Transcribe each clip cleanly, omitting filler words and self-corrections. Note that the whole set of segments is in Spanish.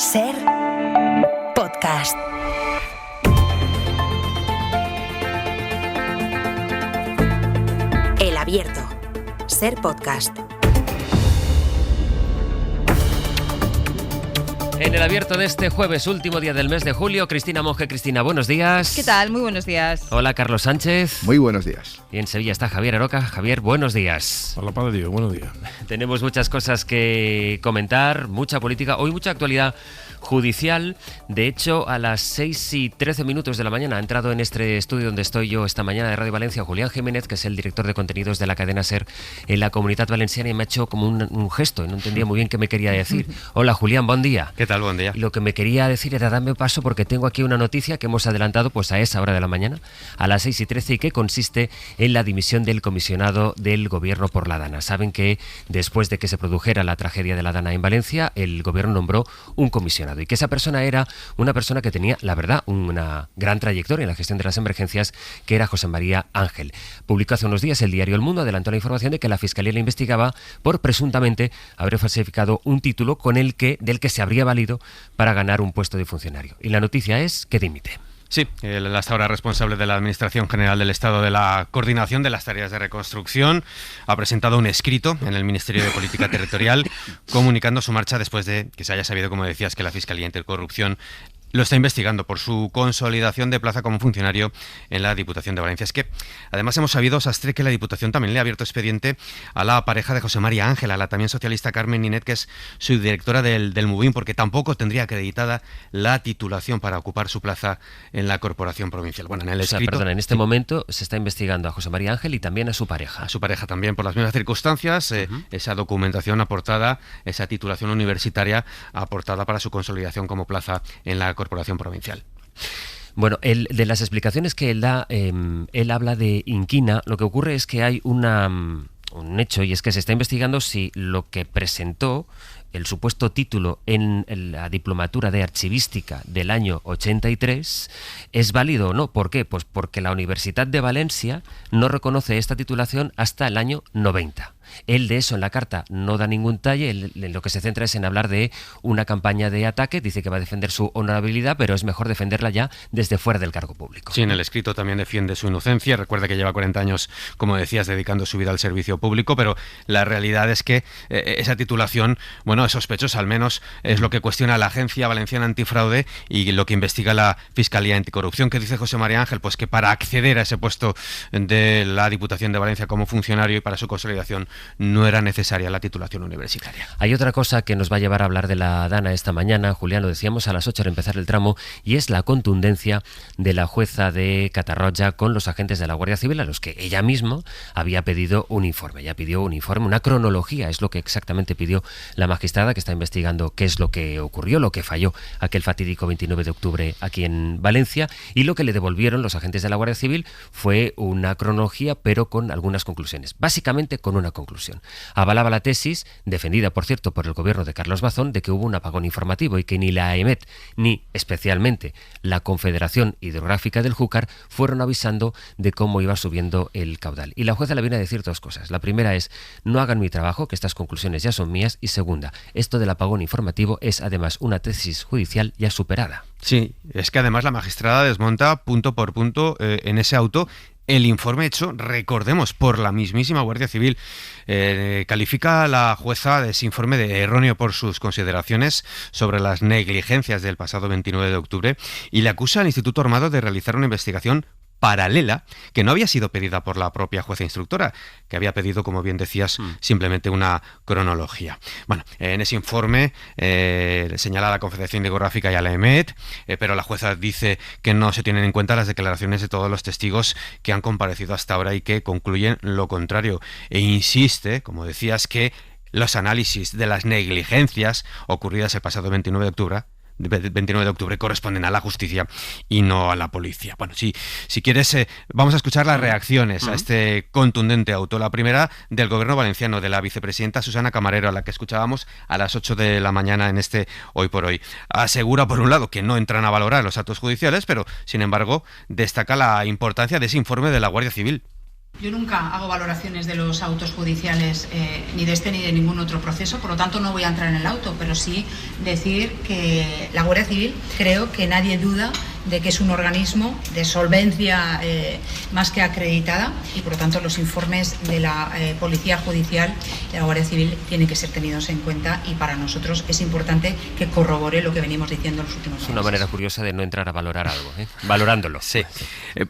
Ser podcast. El Abierto. Ser podcast. En el Abierto de este jueves, último día del mes de julio, Cristina Monge. Cristina, buenos días. ¿Qué tal? Muy buenos días. Hola, Carlos Sánchez. Muy buenos días. Y en Sevilla está Javier Aroca. Javier, buenos días. Hola, Padre Dios, buenos días. Tenemos muchas cosas que comentar, mucha política, hoy mucha actualidad judicial. De hecho, a las 6:13 de la mañana ha entrado en este estudio donde estoy yo esta mañana de Radio Valencia Julián Jiménez, que es el director de contenidos de la cadena SER en la Comunitat Valenciana, y me ha hecho como un gesto y no entendía muy bien qué me quería decir. Hola, Julián, buen día. ¿Qué tal? Buen día. Lo que me quería decir era darme paso porque tengo aquí una noticia que hemos adelantado pues a esa hora de la mañana, a las 6:13, y que consiste en la dimisión del comisionado del gobierno por la Dana. Saben que después de que se produjera la tragedia de la Dana en Valencia, el gobierno nombró un comisionado y que esa persona era una persona que tenía, la verdad, una gran trayectoria en la gestión de las emergencias, que era José María Ángel. Publicó hace unos días el diario El Mundo, adelantó la información de que la Fiscalía le investigaba por presuntamente haber falsificado un título del que se habría valido para ganar un puesto de funcionario. Y la noticia es que dimite. Sí, el hasta ahora responsable de la Administración General del Estado de la Coordinación de las Tareas de Reconstrucción ha presentado un escrito en el Ministerio de Política Territorial comunicando su marcha después de que se haya sabido, como decías, que la Fiscalía Anticorrupción lo está investigando por su consolidación de plaza como funcionario en la Diputación de Valencia. Es que, además, hemos sabido, Sastre, que la Diputación también le ha abierto expediente a la pareja de José María Ángel, a la también socialista Carmen Ninet, que es subdirectora del MUBIN, porque tampoco tendría acreditada la titulación para ocupar su plaza en la Corporación Provincial. Bueno, en el escrito... en este momento se está investigando a José María Ángel y también a su pareja. A su pareja también, por las mismas circunstancias, esa documentación aportada, esa titulación universitaria aportada para su consolidación como plaza en la Corporación Provincial. Bueno, de las explicaciones que él da, él habla de inquina. Lo que ocurre es que hay un hecho, y es que se está investigando si lo que presentó, el supuesto título en la diplomatura de archivística del año 83, es válido o no. ¿Por qué? Pues porque la Universidad de Valencia no reconoce esta titulación hasta el año 90. Él de eso en la carta no da ningún talle. Lo que se centra es en hablar de una campaña de ataque. Dice que va a defender su honorabilidad, pero es mejor defenderla ya desde fuera del cargo público. Sí, en el escrito también defiende su inocencia. Recuerda que lleva 40 años, como decías, dedicando su vida al servicio público, pero la realidad es que esa titulación, bueno, es sospechosa, al menos es lo que cuestiona la Agencia Valenciana Antifraude y lo que investiga la Fiscalía Anticorrupción. ¿Qué dice José María Ángel? Pues que para acceder a ese puesto de la Diputación de Valencia como funcionario y para su consolidación no era necesaria la titulación universitaria. Hay otra cosa que nos va a llevar a hablar de la Dana esta mañana, Julián, lo decíamos a las 8 al empezar el tramo, y es la contundencia de la jueza de Catarroja con los agentes de la Guardia Civil, a los que ella misma había pedido un informe. Ella pidió un informe, una cronología, es lo que exactamente pidió la magistrada, que está investigando qué es lo que ocurrió, lo que falló aquel fatídico 29 de octubre aquí en Valencia, y lo que le devolvieron los agentes de la Guardia Civil fue una cronología, pero con algunas conclusiones. Básicamente con una conclusión. Avalaba la tesis, defendida por cierto por el gobierno de Carlos Bazón, de que hubo un apagón informativo y que ni la AEMET ni especialmente la Confederación Hidrográfica del Júcar fueron avisando de cómo iba subiendo el caudal. Y la jueza le viene a decir dos cosas. La primera es: no hagan mi trabajo, que estas conclusiones ya son mías. Y segunda, esto del apagón informativo es además una tesis judicial ya superada. Sí, es que además la magistrada desmonta punto por punto en ese auto el informe hecho, recordemos, por la mismísima Guardia Civil. Califica a la jueza de ese informe de erróneo por sus consideraciones sobre las negligencias del pasado 29 de octubre y le acusa al Instituto Armado de realizar una investigación paralela que no había sido pedida por la propia jueza instructora, que había pedido, como bien decías, simplemente una cronología. Bueno, en ese informe señala a la Confederación Hidrográfica y a la EMET, pero la jueza dice que no se tienen en cuenta las declaraciones de todos los testigos que han comparecido hasta ahora y que concluyen lo contrario. E insiste, como decías, que los análisis de las negligencias ocurridas el pasado 29 de octubre corresponden a la justicia y no a la policía. Bueno, si quieres, vamos a escuchar las reacciones a este contundente auto. La primera del gobierno valenciano, de la vicepresidenta Susana Camarero, a la que escuchábamos a las 8 de la mañana en este Hoy por Hoy. Asegura, por un lado, que no entran a valorar los actos judiciales, pero, sin embargo, destaca la importancia de ese informe de la Guardia Civil. Yo nunca hago valoraciones de los autos judiciales, ni de este ni de ningún otro proceso, por lo tanto no voy a entrar en el auto, pero sí decir que la Guardia Civil, creo que nadie duda de que es un organismo de solvencia más que acreditada, y por lo tanto los informes de la Policía Judicial y la Guardia Civil tienen que ser tenidos en cuenta, y para nosotros es importante que corrobore lo que venimos diciendo en los últimos meses. Es una manera curiosa de no entrar a valorar algo, valorándolo. Sí.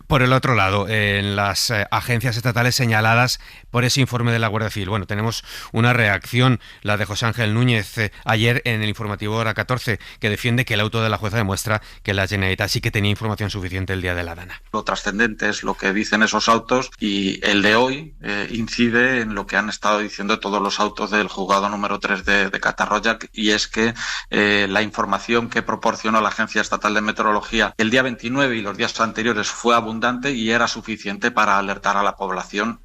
Por el otro lado, en las agencias estatales señaladas por ese informe de la Guardia Civil, bueno, tenemos una reacción, la de José Ángel Núñez ayer en el informativo Hora 14, que defiende que el auto de la jueza demuestra que la Generalitat sí que tenía información suficiente el día de la Dana. Lo trascendente es lo que dicen esos autos, y el de hoy incide en lo que han estado diciendo todos los autos del juzgado número 3 de Catarroja, y es que la información que proporcionó la Agencia Estatal de Meteorología el día 29 y los días anteriores fue abundante y era suficiente para alertar a la población.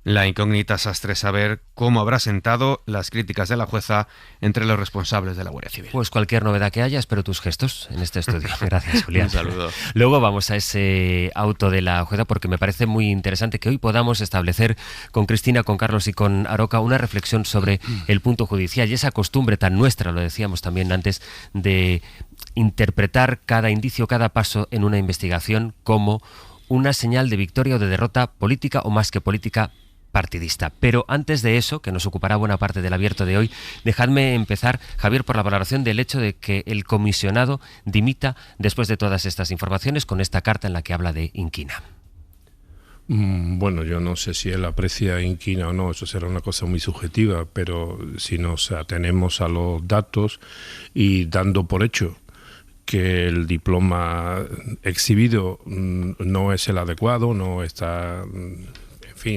La incógnita sastre saber cómo habrá sentado las críticas de la jueza entre los responsables de la Guardia Civil. Pues cualquier novedad que haya, espero tus gestos en este estudio. Gracias, Julián. Un saludo. Luego vamos a ese auto de la jueza, porque me parece muy interesante que hoy podamos establecer con Cristina, con Carlos y con Aroca una reflexión sobre el punto judicial y esa costumbre tan nuestra, lo decíamos también antes, de interpretar cada indicio, cada paso en una investigación como una señal de victoria o de derrota política, o más que política, partidista. Pero antes de eso, que nos ocupará buena parte del abierto de hoy, dejadme empezar, Javier, por la valoración del hecho de que el comisionado dimita después de todas estas informaciones, con esta carta en la que habla de inquina. Bueno, yo no sé si él aprecia inquina o no, eso será una cosa muy subjetiva, pero si nos atenemos a los datos y dando por hecho que el diploma exhibido no es el adecuado, no está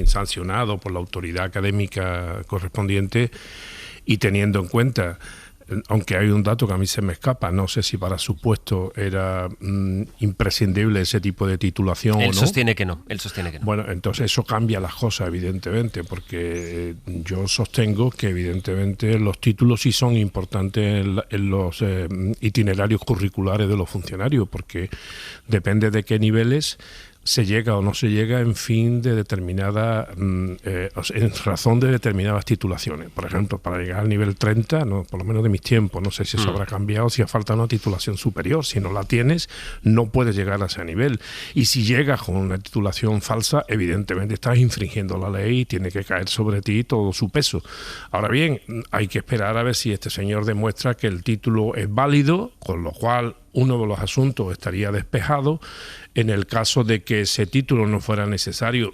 sancionado por la autoridad académica correspondiente, y teniendo en cuenta, aunque hay un dato que a mí se me escapa, no sé si para su puesto era imprescindible ese tipo de titulación o no. Él sostiene que no. Bueno, entonces eso cambia las cosas, evidentemente, porque yo sostengo que evidentemente los títulos sí son importantes en los itinerarios curriculares de los funcionarios, porque depende de qué niveles se llega o no se llega en fin de determinada, en razón de determinadas titulaciones. Por ejemplo, para llegar al nivel 30, no, por lo menos de mis tiempos, no sé si eso habrá cambiado, si hace falta una titulación superior. Si no la tienes, no puedes llegar a ese nivel. Y si llegas con una titulación falsa, evidentemente estás infringiendo la ley y tiene que caer sobre ti todo su peso. Ahora bien, hay que esperar a ver si este señor demuestra que el título es válido, con lo cual uno de los asuntos estaría despejado. En el caso de que ese título no fuera necesario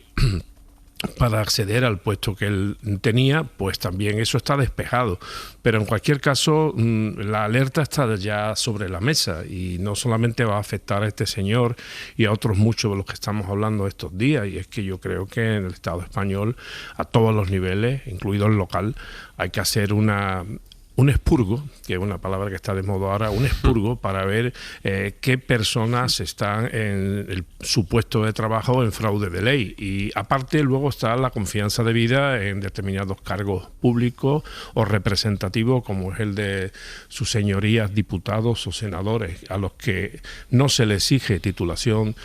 para acceder al puesto que él tenía, pues también eso está despejado. Pero en cualquier caso, la alerta está ya sobre la mesa, y no solamente va a afectar a este señor y a otros muchos de los que estamos hablando estos días, y es que yo creo que en el Estado español, a todos los niveles, incluido el local, hay que hacer un expurgo, que es una palabra que está de moda ahora, un expurgo para ver qué personas están en su puesto de trabajo en fraude de ley. Y aparte luego está la confianza debida en determinados cargos públicos o representativos, como es el de sus señorías diputados o senadores, a los que no se le exige titulación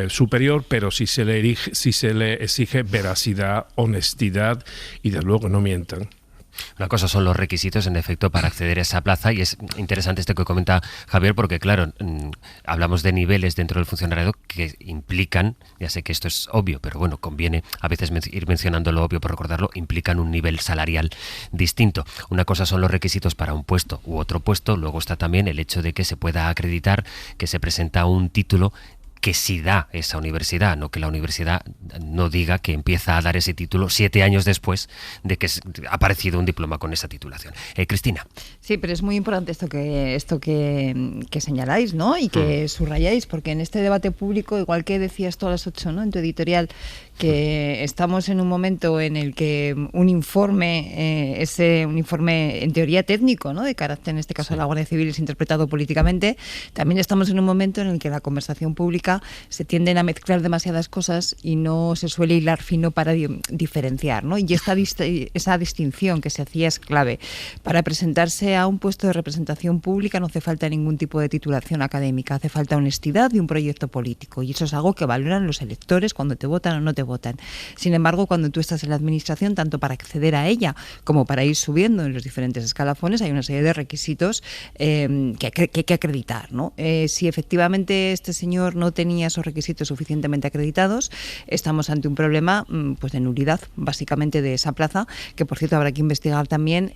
superior, pero sí se le exige veracidad, honestidad y desde luego que no mientan. Una cosa son los requisitos, en efecto, para acceder a esa plaza, y es interesante esto que comenta Javier, porque claro, hablamos de niveles dentro del funcionariado que implican, ya sé que esto es obvio, pero bueno, conviene a veces ir mencionando lo obvio por recordarlo, implican un nivel salarial distinto. Una cosa son los requisitos para un puesto u otro puesto, luego está también el hecho de que se pueda acreditar que se presenta un título que sí da esa universidad, no que la universidad no diga que empieza a dar ese título 7 años después de que ha aparecido un diploma con esa titulación. Cristina. Sí, pero es muy importante esto que señaláis, ¿no? Y que subrayáis, porque en este debate público, igual que decías tú a las 8, ¿no?, en tu editorial, que estamos en un momento en el que un informe en teoría técnico, ¿no?, de carácter, en este caso de la Guardia Civil, es interpretado políticamente. También estamos en un momento en el que la conversación pública política se tienden a mezclar demasiadas cosas y no se suele hilar fino para diferenciar, ¿no? Y esa distinción que se hacía es clave. Para presentarse a un puesto de representación pública no hace falta ningún tipo de titulación académica, hace falta honestidad y un proyecto político, y eso es algo que valoran los electores cuando te votan o no te votan. Sin embargo, cuando tú estás en la administración, tanto para acceder a ella como para ir subiendo en los diferentes escalafones, hay una serie de requisitos que hay que acreditar, ¿no? Si efectivamente este señor no tenía esos requisitos suficientemente acreditados, estamos ante un problema pues de nulidad, básicamente, de esa plaza, que por cierto habrá que investigar también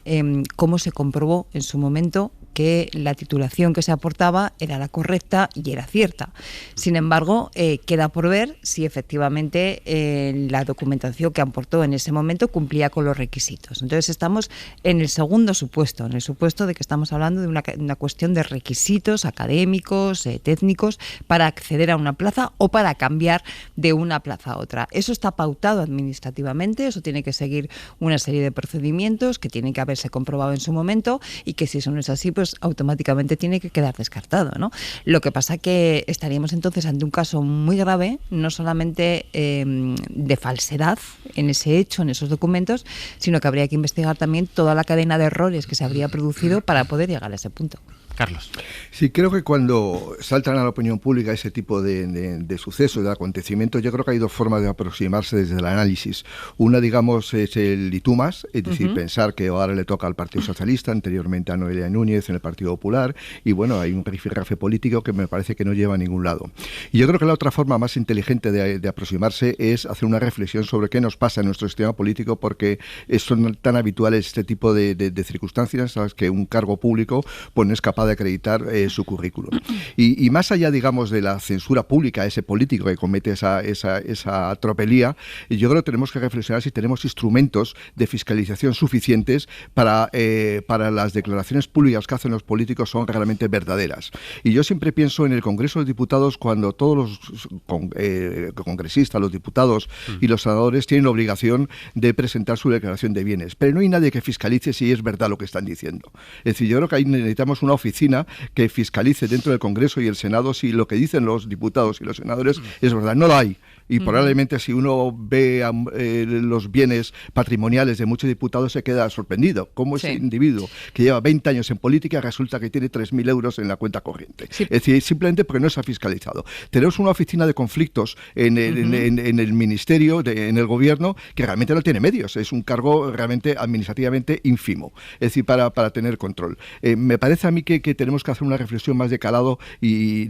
cómo se comprobó en su momento que la titulación que se aportaba era la correcta y era cierta. Sin embargo, queda por ver si efectivamente la documentación que aportó en ese momento cumplía con los requisitos. Entonces estamos en el segundo supuesto, en el supuesto de que estamos hablando de una cuestión de requisitos académicos, técnicos, para acceder a una plaza o para cambiar de una plaza a otra. Eso está pautado administrativamente, eso tiene que seguir una serie de procedimientos que tienen que haberse comprobado en su momento, y que si eso no es así, pues automáticamente tiene que quedar descartado, ¿no? Lo que pasa que estaríamos entonces ante un caso muy grave, no solamente de falsedad en ese hecho, en esos documentos, sino que habría que investigar también toda la cadena de errores que se habría producido para poder llegar a ese punto. Carlos. Sí, creo que cuando saltan a la opinión pública ese tipo de sucesos, de acontecimientos, yo creo que hay dos formas de aproximarse desde el análisis. Una, digamos, es el itumas, es decir, pensar que ahora le toca al Partido Socialista, anteriormente a Noelia Núñez en el Partido Popular, y bueno, hay un rifirrafe político que me parece que no lleva a ningún lado. Y yo creo que la otra forma más inteligente de aproximarse es hacer una reflexión sobre qué nos pasa en nuestro sistema político, porque son tan habituales este tipo de circunstancias, ¿sabes? Que un cargo público pues no es capaz de acreditar su currículum. Y más allá, digamos, de la censura pública a ese político que comete esa tropelía, yo creo que tenemos que reflexionar si tenemos instrumentos de fiscalización suficientes para las declaraciones públicas que hacen los políticos son realmente verdaderas. Y yo siempre pienso en el Congreso de Diputados, cuando todos los congresistas, los diputados y los senadores tienen la obligación de presentar su declaración de bienes, pero no hay nadie que fiscalice si es verdad lo que están diciendo. Es decir, yo creo que ahí necesitamos una oficina que fiscalice dentro del Congreso y el Senado si lo que dicen los diputados y los senadores es verdad. No lo hay. Y probablemente si uno ve los bienes patrimoniales de muchos diputados se queda sorprendido. ¿Cómo ese individuo que lleva 20 años en política resulta que tiene 3.000 euros en la cuenta corriente? Sí. Es decir, simplemente porque no se ha fiscalizado. Tenemos una oficina de conflictos en el ministerio, en el gobierno, que realmente no tiene medios. Es un cargo realmente administrativamente ínfimo. Es decir, para tener control. Me parece a mí que tenemos que hacer una reflexión más de calado, y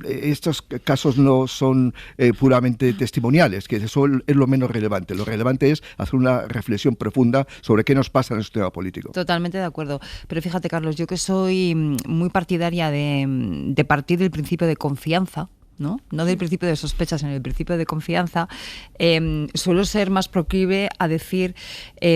estos casos no son puramente testimoniales, que eso es lo menos relevante. Lo relevante es hacer una reflexión profunda sobre qué nos pasa en el sistema político. Totalmente de acuerdo. Pero fíjate, Carlos, yo que soy muy partidaria de partir del principio de confianza, ¿no? No del principio de sospechas, sino del principio de confianza, suelo ser más proclive a decir,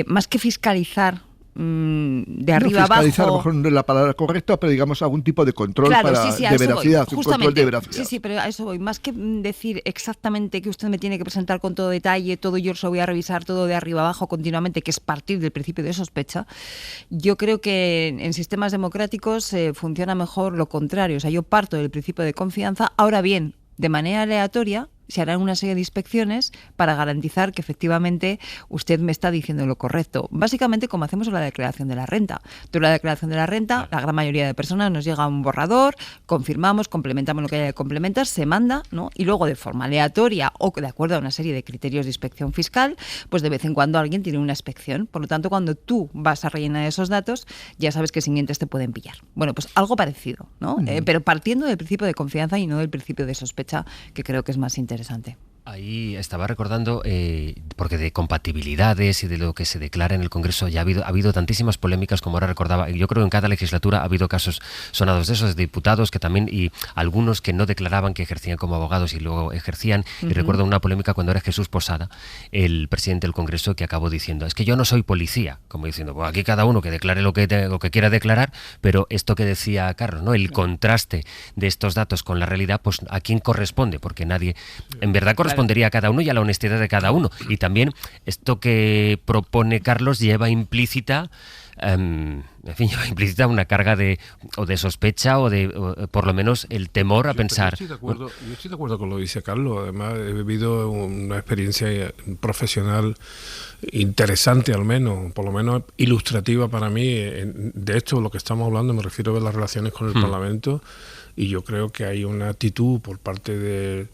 más que fiscalizar de arriba abajo. Fiscalizar, a lo mejor no es la palabra correcta, pero digamos algún tipo de control, claro, de veracidad, un control de veracidad. Sí, pero a eso voy. Más que decir exactamente que usted me tiene que presentar con todo detalle, todo yo lo voy a revisar todo de arriba abajo continuamente, que es partir del principio de sospecha, yo creo que en sistemas democráticos funciona mejor lo contrario. O sea, yo parto del principio de confianza. Ahora bien, de manera aleatoria se harán una serie de inspecciones para garantizar que efectivamente usted me está diciendo lo correcto. Básicamente como hacemos en la declaración de la renta. Tú la declaración de la renta, la gran mayoría de personas nos llega un borrador, confirmamos, complementamos lo que haya que complementar, se manda, ¿no? Y luego de forma aleatoria o de acuerdo a una serie de criterios de inspección fiscal, pues de vez en cuando alguien tiene una inspección. Por lo tanto, cuando tú vas a rellenar esos datos, ya sabes que siguientes te pueden pillar. Bueno, pues algo parecido, ¿no? Pero partiendo del principio de confianza y no del principio de sospecha, que creo que es más interesante. Ahí estaba recordando, porque de compatibilidades y de lo que se declara en el Congreso ya ha habido tantísimas polémicas, como ahora recordaba. Yo creo que en cada legislatura ha habido casos sonados de esos, de diputados que también, y algunos que no declaraban que ejercían como abogados y luego ejercían. Y recuerdo una polémica cuando era Jesús Posada, el presidente del Congreso, que acabó diciendo, es que yo no soy policía, como diciendo, pues aquí cada uno que declare lo que quiera declarar, pero esto que decía Carlos, ¿no? El contraste de estos datos con la realidad, pues ¿a quién corresponde? Porque nadie, en verdad, correspondería a cada uno y a la honestidad de cada uno. Y también esto que propone Carlos lleva implícita en fin, lleva implícita una carga de sospecha o por lo menos el temor a pensar. Yo estoy de acuerdo con lo que dice Carlos. Además, he vivido una experiencia profesional interesante, al menos, por lo menos ilustrativa para mí. De esto, lo que estamos hablando, me refiero a las relaciones con el Parlamento. Y yo creo que hay una actitud por parte de...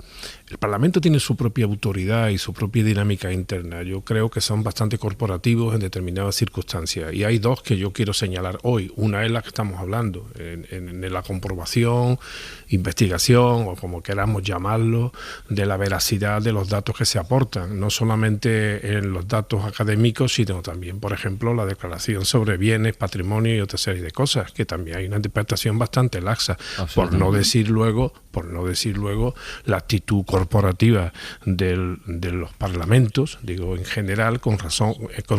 El Parlamento tiene su propia autoridad y su propia dinámica interna. Yo creo que son bastante corporativos en determinadas circunstancias. Y hay dos que yo quiero señalar hoy. Una es la que estamos hablando, en la comprobación, investigación, o como queramos llamarlo, de la veracidad de los datos que se aportan. No solamente en los datos académicos, sino también, por ejemplo, la declaración sobre bienes, patrimonio y otra serie de cosas, que también hay una interpretación bastante laxa. Por no decir luego la actitud corporativa de los parlamentos, digo en general, con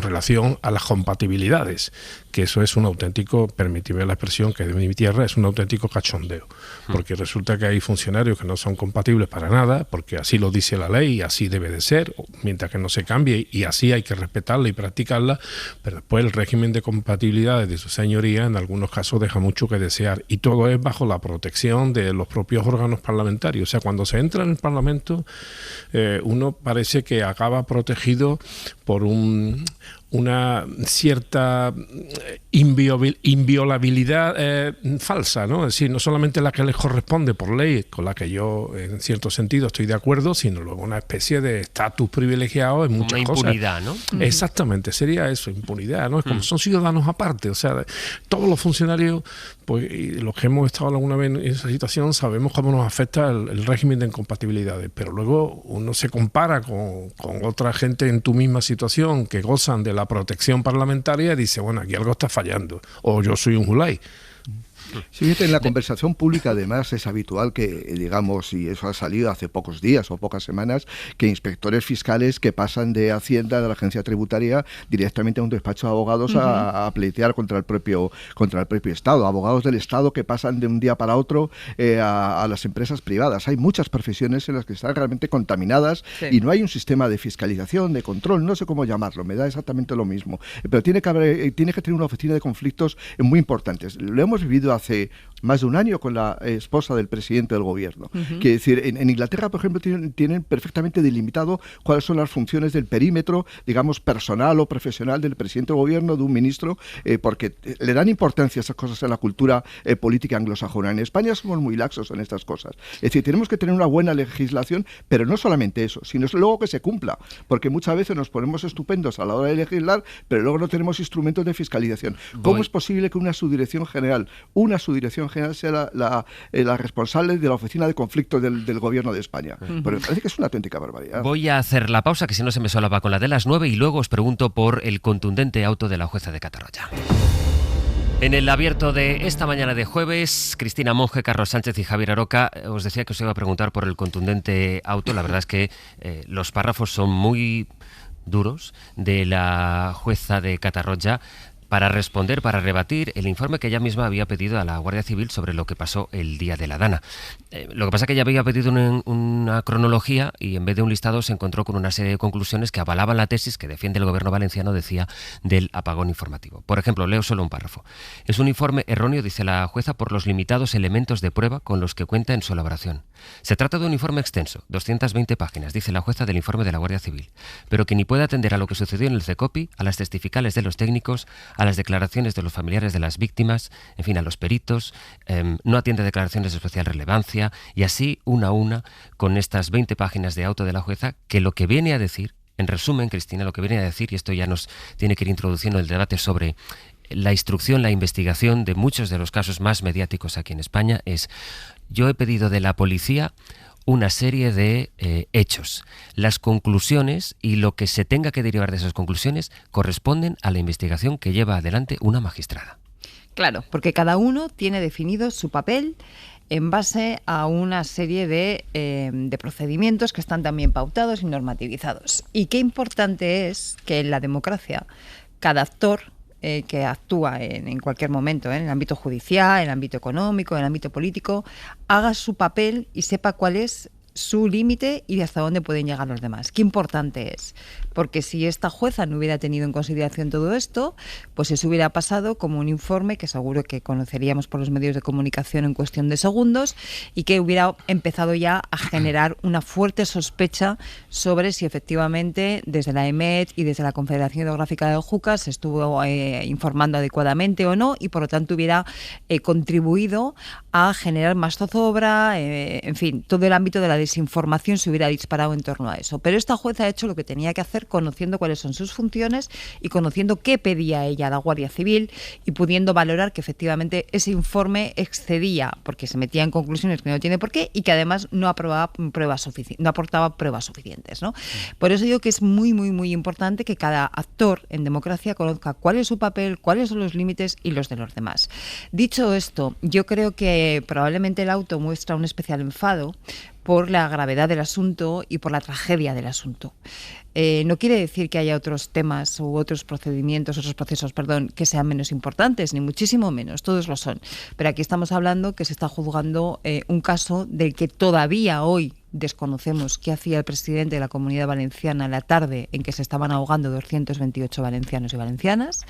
relación a las compatibilidades, que eso es un auténtico, permíteme la expresión que es de mi tierra, es un auténtico cachondeo, porque resulta que hay funcionarios que no son compatibles para nada, porque así lo dice la ley y así debe de ser, mientras que no se cambie, y así hay que respetarla y practicarla, pero después el régimen de compatibilidades de su señoría en algunos casos deja mucho que desear, y todo es bajo la protección de los propios órganos parlamentarios. O sea, cuando se entra en el Parlamento, uno parece que acaba protegido por una cierta inviolabilidad falsa, ¿no? Es decir, no solamente la que les corresponde por ley, con la que yo en cierto sentido estoy de acuerdo, sino luego una especie de estatus privilegiado en muchas cosas. Una impunidad, ¿no? Exactamente, sería eso, impunidad, ¿no? Es como son ciudadanos aparte, o sea, todos los funcionarios, pues y los que hemos estado alguna vez en esa situación, sabemos cómo nos afecta el régimen de incompatibilidades, pero luego uno se compara con otra gente en tu misma situación que gozan de la protección parlamentaria y dice, bueno, aquí algo está fallando, o yo soy un Julay. Sí, fíjate, en la conversación pública además es habitual que, digamos, y eso ha salido hace pocos días o pocas semanas, que inspectores fiscales que pasan de Hacienda, de la agencia tributaria, directamente a un despacho de abogados a pleitear contra el propio Estado, abogados del Estado que pasan de un día para otro a las empresas privadas. Hay muchas profesiones en las que están realmente contaminadas y no hay un sistema de fiscalización, de control, no sé cómo llamarlo, me da exactamente lo mismo, pero tiene que tener una oficina de conflictos muy importantes. Lo hemos vivido hace más de un año con la esposa del presidente del gobierno. Quiere decir, en Inglaterra, por ejemplo, tienen perfectamente delimitado cuáles son las funciones del perímetro, digamos, personal o profesional del presidente del gobierno, de un ministro, porque le dan importancia a esas cosas en la cultura política anglosajona. En España somos muy laxos en estas cosas. Es decir, tenemos que tener una buena legislación, pero no solamente eso, sino luego que se cumpla, porque muchas veces nos ponemos estupendos a la hora de legislar, pero luego no tenemos instrumentos de fiscalización. ¿Cómo es posible que una subdirección general sea la responsable de la oficina de conflictos del gobierno de España? Pero me parece que es una auténtica barbaridad. Voy a hacer la pausa, que si no se me solapa con la de las 9, y luego os pregunto por el contundente auto de la jueza de Catarroja. En el abierto de esta mañana de jueves, Cristina Monge, Carlos Sánchez y Javier Aroca, os decía que os iba a preguntar por el contundente auto. La verdad es que los párrafos son muy duros de la jueza de Catarroja para responder, para rebatir el informe que ella misma había pedido a la Guardia Civil sobre lo que pasó el día de la Dana. Lo que pasa es que ella había pedido una cronología y en vez de un listado se encontró con una serie de conclusiones que avalaban la tesis que defiende el gobierno valenciano, decía, del apagón informativo. Por ejemplo, leo solo un párrafo. Es un informe erróneo, dice la jueza, por los limitados elementos de prueba con los que cuenta en su elaboración. Se trata de un informe extenso, 220 páginas, dice la jueza del informe de la Guardia Civil, pero que ni puede atender a lo que sucedió en el CECOPI, a las testificales de los técnicos, a las declaraciones de los familiares de las víctimas, en fin, a los peritos, no atiende declaraciones de especial relevancia, y así una a una con estas 20 páginas de auto de la jueza, que lo que viene a decir, en resumen, Cristina, lo que viene a decir, y esto ya nos tiene que ir introduciendo el debate sobre la instrucción, la investigación de muchos de los casos más mediáticos aquí en España, es: yo he pedido de la policía una serie de hechos. Las conclusiones y lo que se tenga que derivar de esas conclusiones corresponden a la investigación que lleva adelante una magistrada. Claro, porque cada uno tiene definido su papel en base a una serie de procedimientos que están también pautados y normativizados. Y qué importante es que en la democracia cada actor que actúa en cualquier momento, en el ámbito judicial, en el ámbito económico, en el ámbito político, haga su papel y sepa cuál es su límite y de hasta dónde pueden llegar los demás. Qué importante es, porque si esta jueza no hubiera tenido en consideración todo esto, pues eso hubiera pasado como un informe que seguro que conoceríamos por los medios de comunicación en cuestión de segundos y que hubiera empezado ya a generar una fuerte sospecha sobre si efectivamente desde la EMET y desde la Confederación Hidrográfica del Júcar se estuvo informando adecuadamente o no, y por lo tanto hubiera contribuido a generar más zozobra, en fin, todo el ámbito de la desinformación se hubiera disparado en torno a eso. Pero esta jueza ha hecho lo que tenía que hacer, conociendo cuáles son sus funciones y conociendo qué pedía ella a la Guardia Civil y pudiendo valorar que efectivamente ese informe excedía, porque se metía en conclusiones que no tiene por qué y que además no aportaba pruebas suficientes, ¿no? Por eso digo que es muy, muy, muy importante que cada actor en democracia conozca cuál es su papel, cuáles son los límites y los de los demás. Dicho esto, yo creo que probablemente el auto muestra un especial enfado por la gravedad del asunto y por la tragedia del asunto. No quiere decir que haya otros temas u otros procesos, que sean menos importantes, ni muchísimo menos, todos lo son. Pero aquí estamos hablando que se está juzgando un caso del que todavía hoy desconocemos qué hacía el presidente de la Comunidad Valenciana la tarde en que se estaban ahogando 228 valencianos y valencianas,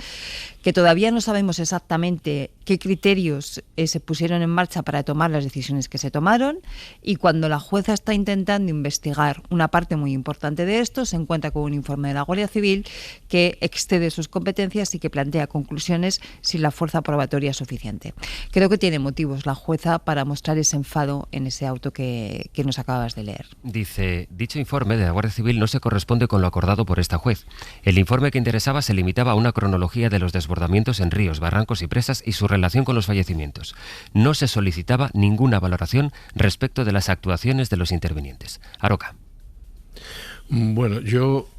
que todavía no sabemos exactamente qué criterios se pusieron en marcha para tomar las decisiones que se tomaron, y cuando la jueza está intentando investigar una parte muy importante de esto, se encuentra con un informe de la Guardia Civil que excede sus competencias y que plantea conclusiones sin la fuerza probatoria suficiente. Creo que tiene motivos la jueza para mostrar ese enfado en ese auto que nos acabas de leer. Dice, dicho informe de la Guardia Civil no se corresponde con lo acordado por esta juez. El informe que interesaba se limitaba a una cronología de los desbordamientos en ríos, barrancos y presas y su relación con los fallecimientos. No se solicitaba ninguna valoración respecto de las actuaciones de los intervinientes. Aroca. Bueno, yo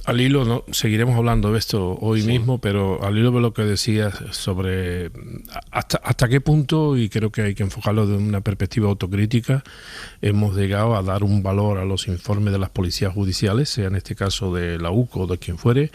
al hilo, seguiremos hablando de esto hoy mismo, pero al hilo de lo que decías sobre hasta qué punto, y creo que hay que enfocarlo desde una perspectiva autocrítica, hemos llegado a dar un valor a los informes de las policías judiciales, sea en este caso de la UCO o de quien fuere,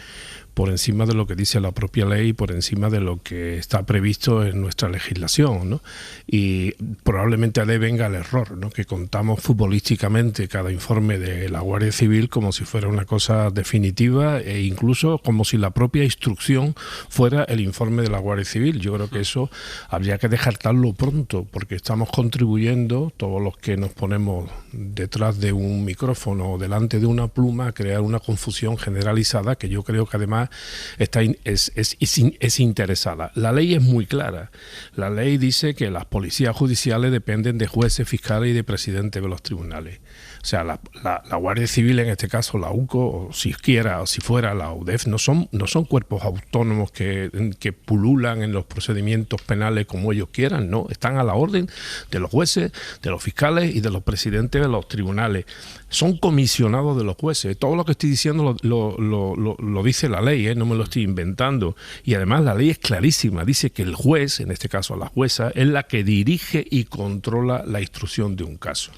por encima de lo que dice la propia ley, por encima de lo que está previsto en nuestra legislación, ¿no? Y probablemente de ahí venga el error, ¿no? Que contamos futbolísticamente cada informe de la Guardia Civil como si fuera una cosa definitiva e incluso como si la propia instrucción fuera el informe de la Guardia Civil. Yo creo que eso habría que descartarlo pronto, porque estamos contribuyendo, todos los que nos ponemos detrás de un micrófono o delante de una pluma, a crear una confusión generalizada que yo creo que además es interesada. La ley es muy clara. La ley dice que las policías judiciales dependen de jueces, fiscales y de presidentes de los tribunales. O sea, la Guardia Civil, en este caso la UCO, o si fuera la UDEF, no son cuerpos autónomos que pululan en los procedimientos penales como ellos quieran, no, están a la orden de los jueces, de los fiscales y de los presidentes de los tribunales. Son comisionados de los jueces. Todo lo que estoy diciendo lo dice la ley, no me lo estoy inventando. Y además la ley es clarísima, dice que el juez, en este caso la jueza, es la que dirige y controla la instrucción de un caso.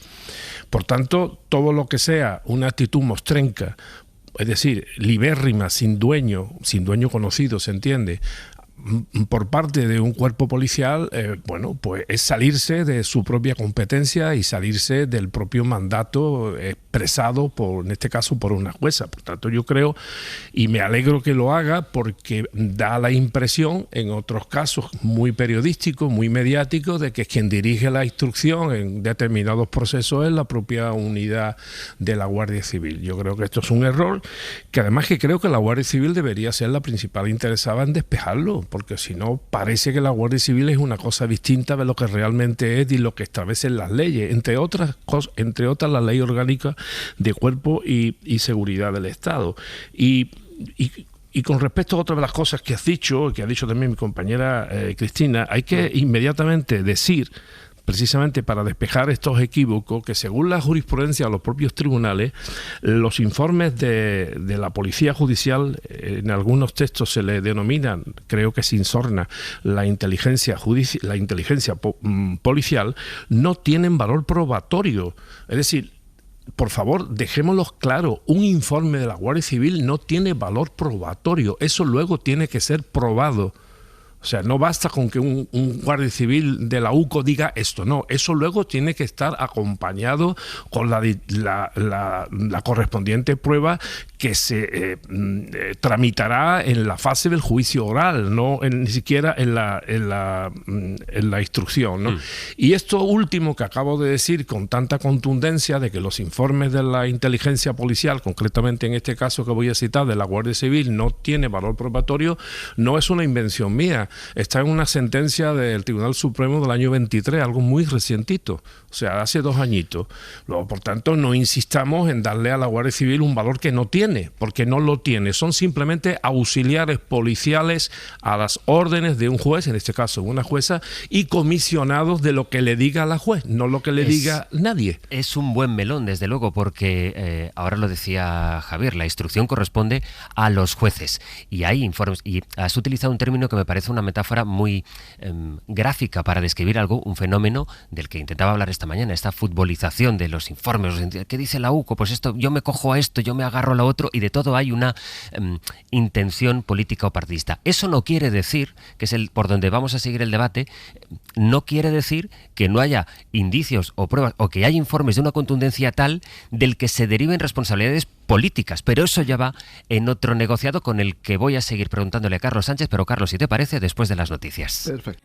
Por tanto, todo lo que sea una actitud mostrenca, es decir, libérrima, sin dueño conocido, ¿se entiende?, por parte de un cuerpo policial, pues es salirse de su propia competencia y salirse del propio mandato expresado, en este caso, por una jueza. Por tanto, yo creo, y me alegro que lo haga, porque da la impresión, en otros casos muy periodísticos, muy mediáticos, de que quien dirige la instrucción en determinados procesos es la propia unidad de la Guardia Civil. Yo creo que esto es un error, que además que creo que la Guardia Civil debería ser la principal interesada en despejarlo, porque si no, parece que la Guardia Civil es una cosa distinta de lo que realmente es y lo que establecen las leyes, entre otras la ley orgánica de cuerpo y seguridad del Estado. Y con respecto a otra de las cosas que has dicho, que ha dicho también mi compañera Cristina, hay que inmediatamente decir, precisamente para despejar estos equívocos, que según la jurisprudencia de los propios tribunales, los informes de la policía judicial, en algunos textos se le denominan, creo que sin sorna, la inteligencia policial, no tienen valor probatorio. Es decir, por favor, dejémoslo claro, un informe de la Guardia Civil no tiene valor probatorio, eso luego tiene que ser probado. O sea, no basta con que un guardia civil de la UCO diga esto, no, eso luego tiene que estar acompañado con la correspondiente prueba que se tramitará en la fase del juicio oral, no ni siquiera en la instrucción, ¿no? Y esto último que acabo de decir con tanta contundencia de que los informes de la inteligencia policial, concretamente en este caso que voy a citar de la Guardia Civil, no tiene valor probatorio, no es una invención mía. Está en una sentencia del Tribunal Supremo del año 23, algo muy recientito, o sea, hace 2 añitos. Luego, por tanto, no insistamos en darle a la Guardia Civil un valor que no tiene, porque no lo tiene. Son simplemente auxiliares policiales a las órdenes de un juez, en este caso una jueza, y comisionados de lo que le diga la juez, no lo que le diga nadie. Es un buen melón, desde luego, porque ahora lo decía Javier, la instrucción corresponde a los jueces y hay informes, y has utilizado un término que me parece una metáfora muy gráfica para describir algo, un fenómeno del que intentaba hablar esta mañana, esta futbolización de los informes. ¿Qué dice la UCO? Pues esto, yo me cojo a esto, yo me agarro a lo otro, y de todo hay una intención política o partidista. Eso no quiere decir, que es por donde vamos a seguir el debate, no quiere decir que no haya indicios o pruebas o que haya informes de una contundencia tal del que se deriven responsabilidades políticas, pero eso ya va en otro negociado con el que voy a seguir preguntándole a Carlos Sánchez, pero Carlos, si te parece, después de las noticias. Perfecto.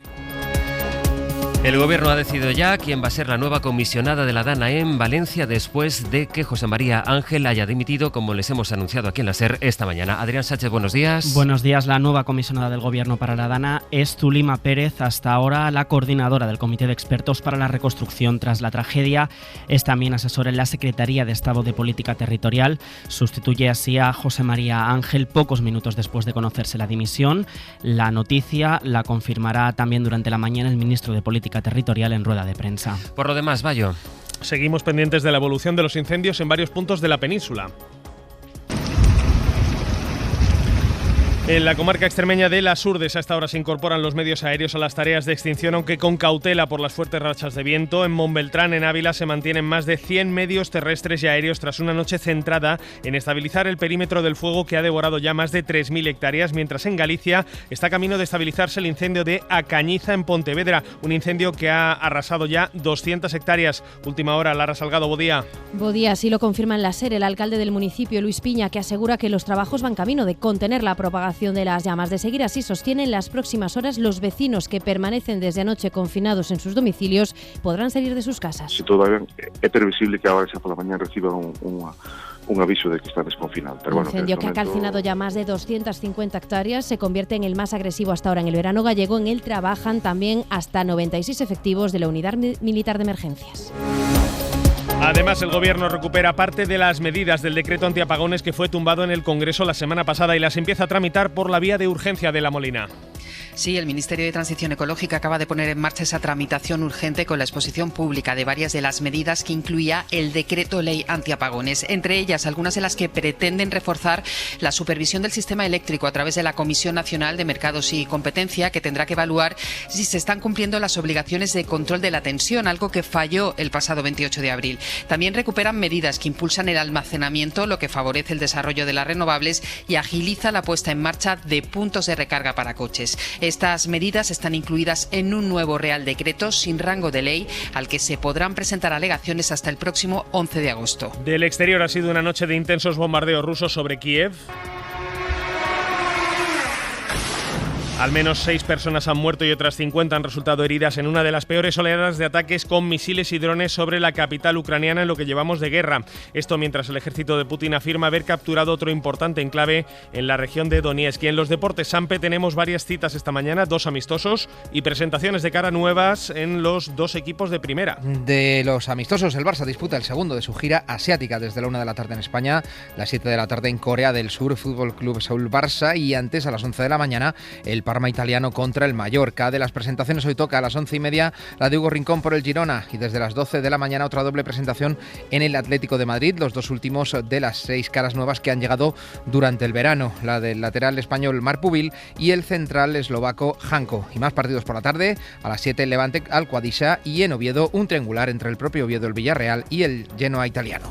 El Gobierno ha decidido ya quién va a ser la nueva comisionada de la DANA en Valencia después de que José María Ángel haya dimitido, como les hemos anunciado aquí en la SER esta mañana. Adrián Sánchez, buenos días. Buenos días. La nueva comisionada del Gobierno para la DANA es Zulima Pérez, hasta ahora la coordinadora del Comité de Expertos para la Reconstrucción tras la tragedia. Es también asesora en la Secretaría de Estado de Política Territorial. Sustituye así a José María Ángel pocos minutos después de conocerse la dimisión. La noticia la confirmará también durante la mañana el ministro de Política Territorial en rueda de prensa. Por lo demás, Bayo. Seguimos pendientes de la evolución de los incendios en varios puntos de la península. En la comarca extremeña de Las Urdes a esta hora se incorporan los medios aéreos a las tareas de extinción, aunque con cautela por las fuertes rachas de viento. En Montbeltrán, en Ávila, se mantienen más de 100 medios terrestres y aéreos tras una noche centrada en estabilizar el perímetro del fuego que ha devorado ya más de 3.000 hectáreas, mientras en Galicia está camino de estabilizarse el incendio de A Cañiza en Pontevedra, un incendio que ha arrasado ya 200 hectáreas. Última hora, Lara Salgado, bodía. Bodía, así lo confirma en la SER el alcalde del municipio, Luis Piña, que asegura que los trabajos van camino de contener la propagación de las llamas. De seguir así, sostiene, en las próximas horas los vecinos que permanecen desde anoche confinados en sus domicilios podrán salir de sus casas. Si todavía es previsible que ahora por la mañana reciban un aviso de que están desconfinados. Un incendio que ha calcinado ya más de 250 hectáreas se convierte en el más agresivo hasta ahora en el verano gallego. En él trabajan también hasta 96 efectivos de la Unidad Militar de Emergencias. Además, el Gobierno recupera parte de las medidas del decreto antiapagones que fue tumbado en el Congreso la semana pasada y las empieza a tramitar por la vía de urgencia de La Molina. Sí, el Ministerio de Transición Ecológica acaba de poner en marcha esa tramitación urgente con la exposición pública de varias de las medidas que incluía el decreto ley antiapagones, entre ellas algunas de las que pretenden reforzar la supervisión del sistema eléctrico a través de la Comisión Nacional de Mercados y Competencia, que tendrá que evaluar si se están cumpliendo las obligaciones de control de la tensión, algo que falló el pasado 28 de abril. También recuperan medidas que impulsan el almacenamiento, lo que favorece el desarrollo de las renovables y agiliza la puesta en marcha de puntos de recarga para coches. Estas medidas están incluidas en un nuevo Real Decreto sin rango de ley, al que se podrán presentar alegaciones hasta el próximo 11 de agosto. Del exterior ha sido una noche de intensos bombardeos rusos sobre Kiev. Al menos 6 personas han muerto y otras 50 han resultado heridas en una de las peores oleadas de ataques con misiles y drones sobre la capital ucraniana en lo que llevamos de guerra. Esto mientras el ejército de Putin afirma haber capturado otro importante enclave en la región de Donetsk. Y en los deportes, Sampe, tenemos varias citas esta mañana, 2 amistosos y presentaciones de cara nuevas en los 2 equipos de primera. De los amistosos, el Barça disputa el segundo de su gira asiática desde la 1 de la tarde en España, las 7 de la tarde en Corea del Sur, Fútbol Club Seúl Barça, y antes a las 11 de la mañana el Parma italiano contra el Mallorca. De las presentaciones hoy toca a las 11:30 la de Hugo Rincón por el Girona, y desde las 12 de la mañana otra doble presentación en el Atlético de Madrid, los 2 últimos de las 6 caras nuevas que han llegado durante el verano, la del lateral español Marc Pubil y el central eslovaco Janko. Y más partidos por la tarde, a las 7 el Levante Alcoadisha, y en Oviedo un triangular entre el propio Oviedo, el Villarreal y el Genoa italiano.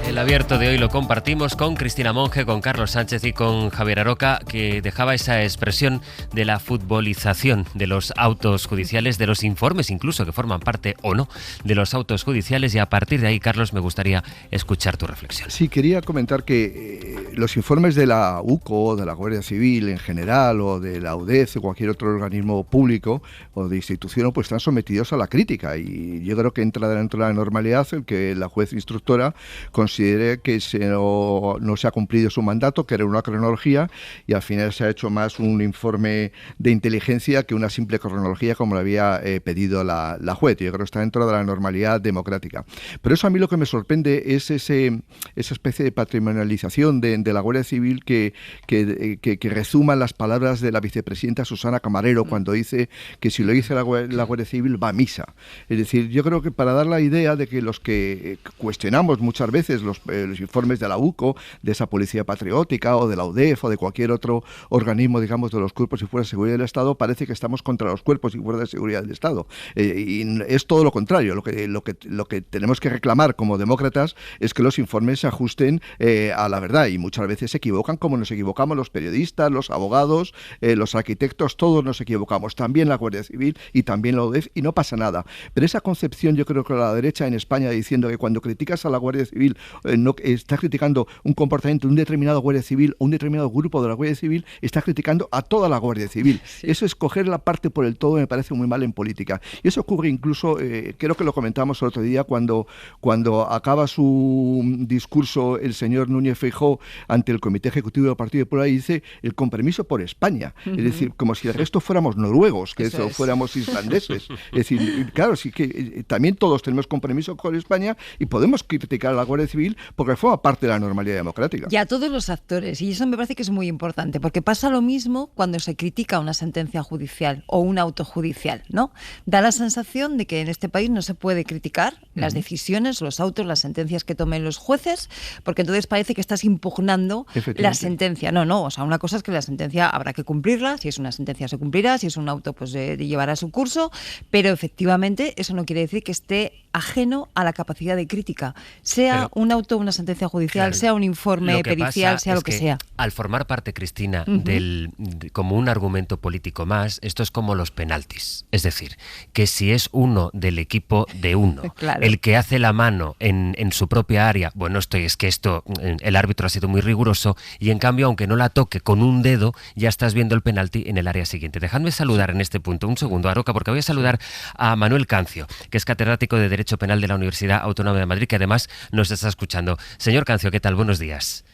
El abierto de hoy lo compartimos con Cristina Monge, con Carlos Sánchez y con Javier Aroca, que dejaba esa expresión de la futbolización de los autos judiciales, de los informes incluso que forman parte o no de los autos judiciales, y a partir de ahí, Carlos, me gustaría escuchar tu reflexión. Sí, quería comentar que los informes de la UCO, de la Guardia Civil en general, o de la UDEF o cualquier otro organismo público o de institución, pues están sometidos a la crítica, y yo creo que entra dentro de la normalidad el que la juez instructora considere que no se ha cumplido su mandato, que era una cronología, y al final se ha hecho más un informe de inteligencia que una simple cronología como le había pedido la juez. Yo creo que está dentro de la normalidad democrática. Pero eso a mí lo que me sorprende es esa especie de patrimonialización de la Guardia Civil que rezuma las palabras de la vicepresidenta Susana Camarero cuando dice que si lo dice la Guardia Civil va a misa. Es decir, yo creo que para dar la idea de que los que cuestionamos muchas veces los informes de la UCO, de esa policía patriótica o de la UDEF o de cualquier otro organismo, digamos, de los cuerpos y fuerzas de seguridad del Estado, parece que estamos contra los cuerpos y fuerzas de seguridad del Estado. Y es todo lo contrario. Lo que tenemos que reclamar como demócratas es que los informes se ajusten a la verdad, y muchas veces se equivocan como nos equivocamos los periodistas, los abogados, los arquitectos, todos nos equivocamos, también la Guardia Civil y también la UDEF, y no pasa nada. Pero esa concepción, yo creo que la derecha en España diciendo que cuando criticas a la Guardia Civil no estás criticando un comportamiento de un determinado Guardia Civil o un determinado grupo de la Guardia Civil, estás criticando a toda la Guardia Civil. Sí. Eso es coger la parte por el todo, me parece muy mal en política. Y eso ocurre incluso, creo que lo comentamos el otro día, cuando acaba su discurso el señor Núñez Feijóo ante el Comité Ejecutivo del Partido Popular y dice el compromiso por España. Es decir, como si el resto fuéramos noruegos, que fuéramos islandeses. Es decir, claro, sí que también todos tenemos compromiso con España y podemos criticar a la Guardia Civil porque forma parte de la normalidad democrática. Y a todos los actores, y eso me parece que es muy importante, porque pasa lo mismo cuando se critica una sentencia judicial o un auto judicial, ¿no? Da la sensación de que en este país no se puede criticar las decisiones, los autos, las sentencias que tomen los jueces, porque entonces parece que estás impugnando la sentencia. No, o sea, una cosa es que la sentencia habrá que cumplirla, si es una sentencia se cumplirá, si es un auto pues llevará su curso, pero efectivamente eso no quiere decir que esté ajeno a la capacidad de crítica, sea un auto, una sentencia judicial, sea un informe pericial, sea lo que sea. Al formar parte, Cristina, como un argumento político más, esto es como los penaltis. Es decir, que si es uno del equipo de uno, el que hace la mano en su propia área, bueno, es que el árbitro ha sido muy riguroso, y en cambio, aunque no la toque con un dedo, ya estás viendo el penalti en el área siguiente. Dejadme saludar en este punto, un segundo, Aroca, porque voy a saludar a Manuel Cancio, que es catedrático de Derecho Penal de la Universidad Autónoma de Madrid, que además nos está escuchando. Señor Cancio, ¿qué tal? Buenos días.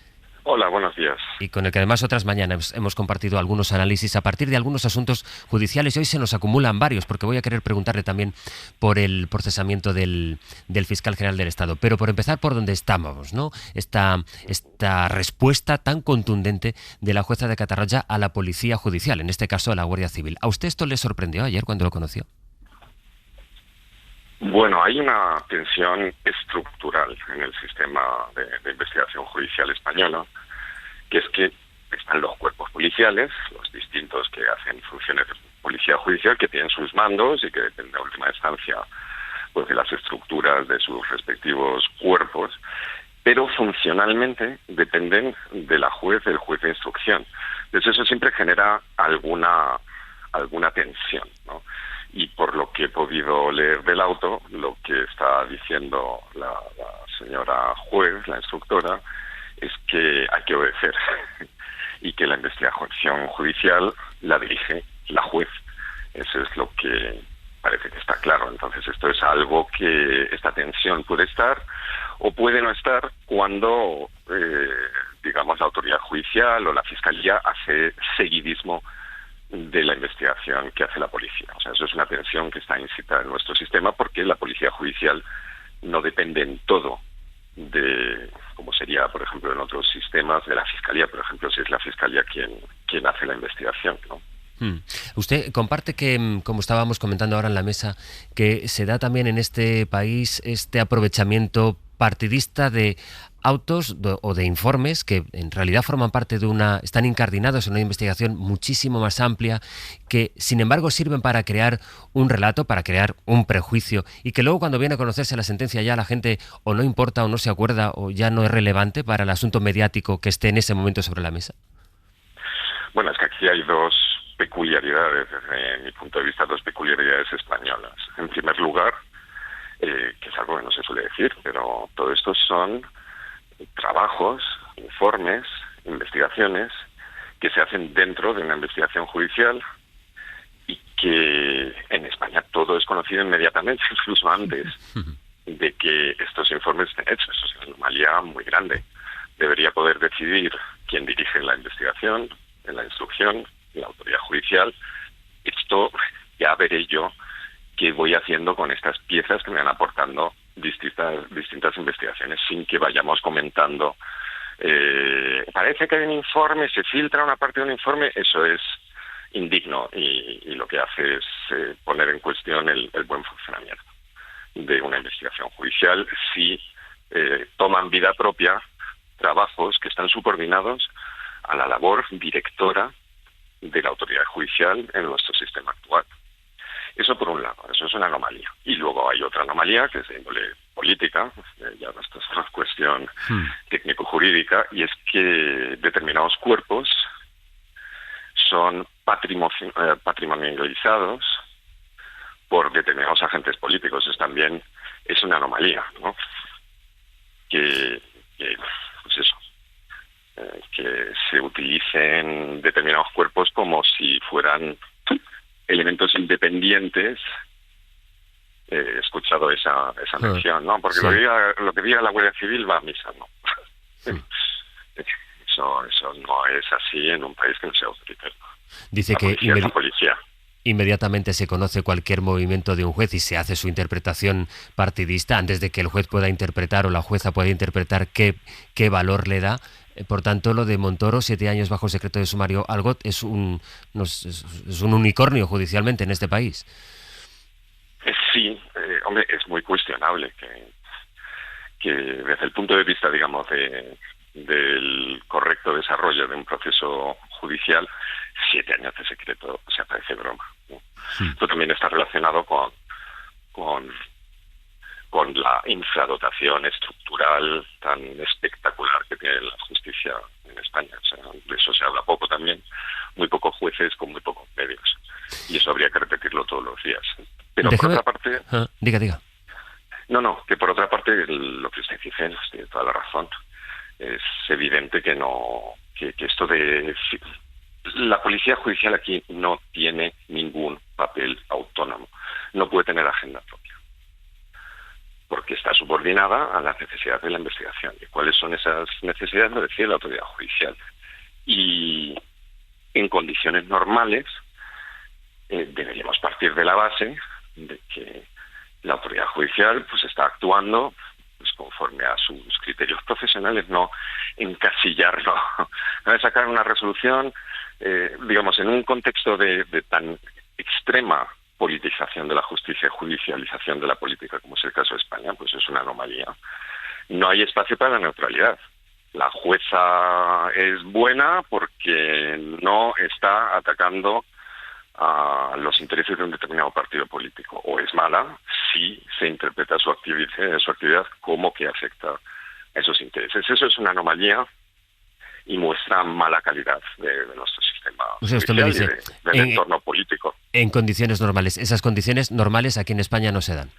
Hola, buenos días. Y con el que además otras mañanas hemos compartido algunos análisis a partir de algunos asuntos judiciales, y hoy se nos acumulan varios, porque voy a querer preguntarle también por el procesamiento del fiscal general del Estado. Pero por empezar por donde estábamos, ¿no? Esta respuesta tan contundente de la jueza de Catarroja a la policía judicial, en este caso a la Guardia Civil. ¿A usted esto le sorprendió ayer cuando lo conoció? Bueno, hay una tensión estructural en el sistema de investigación judicial española, que es que están los cuerpos policiales, los distintos que hacen funciones de policía judicial, que tienen sus mandos y que dependen de última instancia pues de las estructuras de sus respectivos cuerpos, pero funcionalmente dependen de la juez, del juez de instrucción. Entonces eso siempre genera alguna tensión, ¿no? Y por lo que he podido leer del auto, lo que está diciendo la señora juez, la instructora, es que hay que obedecer y que la investigación judicial la dirige la juez. Eso es lo que parece que está claro. Entonces esto es algo que esta tensión puede estar o puede no estar cuando, digamos, la autoridad judicial o la fiscalía hace seguidismo de la investigación que hace la policía. O sea, eso es una tensión que está incitada en nuestro sistema, porque la policía judicial no depende en todo de, como sería, por ejemplo, en otros sistemas, de la fiscalía, por ejemplo, si es la fiscalía quien hace la investigación, ¿no? Usted comparte que, como estábamos comentando ahora en la mesa, que se da también en este país este aprovechamiento partidista de autos o de informes que en realidad forman parte están incardinados en una investigación muchísimo más amplia, que sin embargo sirven para crear un relato, para crear un prejuicio, y que luego cuando viene a conocerse la sentencia ya la gente o no importa o no se acuerda o ya no es relevante para el asunto mediático que esté en ese momento sobre la mesa? Bueno, es que aquí hay dos peculiaridades, desde mi punto de vista, dos peculiaridades españolas. En primer lugar, que es algo que no se suele decir, pero todo esto son trabajos, informes, investigaciones que se hacen dentro de una investigación judicial y que en España todo es conocido inmediatamente, incluso antes de que estos informes estén hechos. Eso es una anomalía muy grande. Debería poder decidir quién dirige la investigación, en la instrucción, en la autoridad judicial. Esto ya veré yo qué voy haciendo con estas piezas que me van aportando distintas investigaciones, sin que vayamos comentando parece que hay un informe, se filtra una parte de un informe. Eso es indigno y lo que hace es poner en cuestión el buen funcionamiento de una investigación judicial si toman vida propia trabajos que están subordinados a la labor directora de la autoridad judicial en nuestro sistema actual. Eso por un lado, eso es una anomalía. Y luego hay otra anomalía que es de índole política, ya esto es una cuestión técnico-jurídica, y es que determinados cuerpos son patrimonializados por determinados agentes políticos. Eso también es una anomalía, ¿no? Que se utilicen determinados cuerpos como si fueran elementos independientes. He escuchado esa mención, ¿no? Porque lo que diga la Guardia Civil va a misa, ¿no? Eso no es así en un país que no sea autoritario. Dice que la policía. Inmediatamente se conoce cualquier movimiento de un juez y se hace su interpretación partidista antes de que el juez pueda interpretar o la jueza pueda interpretar qué valor le da. Por tanto, lo de Montoro, 7 años bajo secreto de sumario Algot, es un unicornio judicialmente en este país. Sí, hombre, es muy cuestionable que desde el punto de vista, digamos, del correcto desarrollo de un proceso judicial, 7 años de secreto, o sea, parece broma, ¿no? Esto también está relacionado con la infradotación estructural tan espectacular que tiene la justicia en España. O sea, de eso se habla poco también. Muy pocos jueces con muy pocos medios. Y eso habría que repetirlo todos los días. Pero por otra parte... Diga. No, que por otra parte, lo que usted dice, tiene toda la razón. Es evidente que esto de... La policía judicial aquí no tiene ningún papel autónomo. No puede tener agenda propia, porque está subordinada a las necesidades de la investigación. ¿Y cuáles son esas necesidades? Lo decía la autoridad judicial. Y en condiciones normales deberíamos partir de la base de que la autoridad judicial pues está actuando pues conforme a sus criterios profesionales, no encasillarlo, no sacar una resolución, digamos, en un contexto de tan extrema politización de la justicia y judicialización de la política, como es el caso de España, pues es una anomalía. No hay espacio para la neutralidad. La jueza es buena porque no está atacando a los intereses de un determinado partido político, o es mala si se interpreta su actividad como que afecta a esos intereses. Eso es una anomalía y muestra mala calidad de nuestro sistema usted me dice, del entorno político. En condiciones normales. Esas condiciones normales aquí en España no se dan.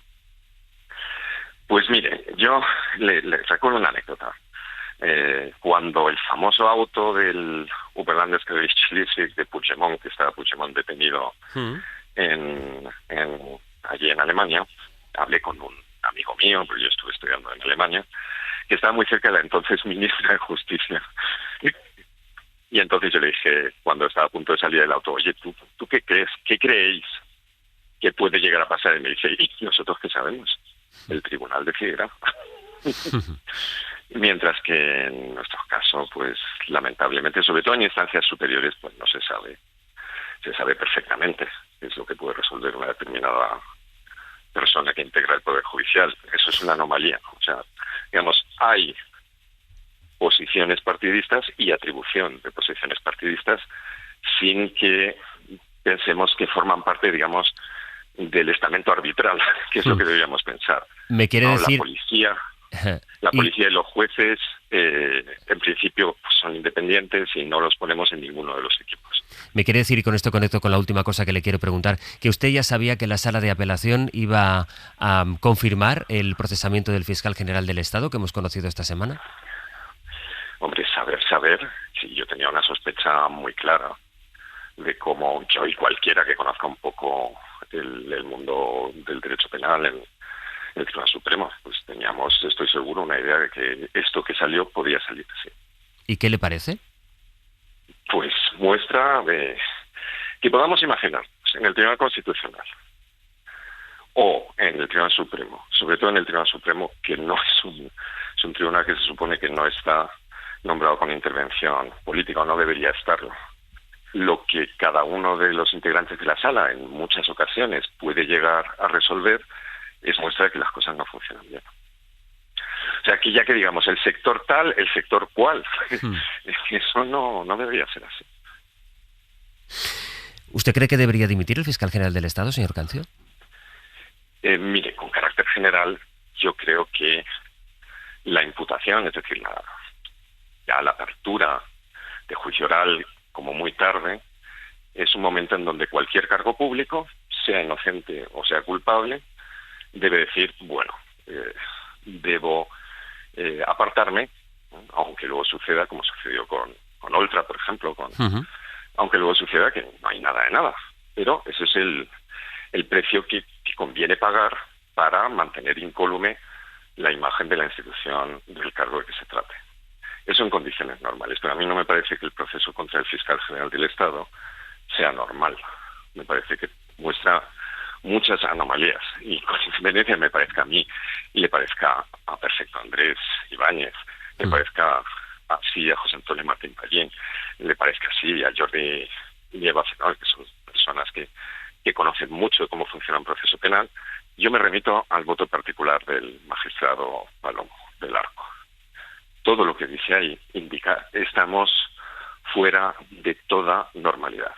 Pues mire, yo le recuerdo una anécdota. Cuando el famoso auto del Oberlandesgericht Schleswig de Puigdemont, que estaba Puigdemont detenido allí en Alemania, hablé con un amigo mío, porque yo estuve estudiando en Alemania, que estaba muy cerca de la entonces ministra de Justicia. Y entonces yo le dije, cuando estaba a punto de salir del auto, oye, ¿tú qué crees? ¿Qué creéis que puede llegar a pasar? Y me dice, ¿y nosotros qué sabemos? El tribunal decidirá. Mientras que en nuestro caso, pues lamentablemente, sobre todo en instancias superiores, pues no se sabe. Se sabe perfectamente qué es lo que puede resolver una determinada persona que integra el Poder Judicial. Eso es una anomalía. O sea, digamos, hay posiciones partidistas y atribución de posiciones partidistas sin que pensemos que forman parte, digamos, del estamento arbitral, que es lo que deberíamos pensar. Me quiere decir... La policía y los jueces, en principio, pues, son independientes y no los ponemos en ninguno de los equipos. Me quiere decir, y con esto conecto con la última cosa que le quiero preguntar, que usted ya sabía que la sala de apelación iba a confirmar el procesamiento del fiscal general del Estado que hemos conocido esta semana. Hombre, saber, sí, yo tenía una sospecha muy clara de cómo yo y cualquiera que conozca un poco el mundo del derecho penal en el Tribunal Supremo, pues teníamos, estoy seguro, una idea de que esto que salió podía salir así. ¿Y qué le parece? Pues muestra de que podamos imaginar en el Tribunal Constitucional o en el Tribunal Supremo, sobre todo en el Tribunal Supremo, que no es un tribunal que se supone que no está nombrado con intervención política, o no debería estarlo. Lo que cada uno de los integrantes de la sala en muchas ocasiones puede llegar a resolver es muestra de que las cosas no funcionan bien. O sea, que ya que digamos el sector tal, el sector cual, eso no debería ser así. ¿Usted cree que debería dimitir el fiscal general del Estado, señor Cancio? Mire, con carácter general, yo creo que la imputación, es decir, la apertura de juicio oral como muy tarde, es un momento en donde cualquier cargo público, sea inocente o sea culpable, debe decir, bueno, debo apartarme, aunque luego suceda, como sucedió con Oltra, por ejemplo, aunque luego suceda que no hay nada de nada. Pero ese es el precio que conviene pagar para mantener incólume la imagen de la institución del cargo de que se trate. Eso en condiciones normales, pero a mí no me parece que el proceso contra el fiscal general del Estado sea normal. Me parece que muestra muchas anomalías y con independencia me parezca a mí y le parezca a Perfecto Andrés Ibáñez, le parezca así a José Antonio Martín Pallín, le parezca así a Jordi y Eva Fenol, que son personas que conocen mucho de cómo funciona un proceso penal. Yo me remito al voto particular del magistrado Palomo del Arco. Todo lo que dice ahí indica que estamos fuera de toda normalidad.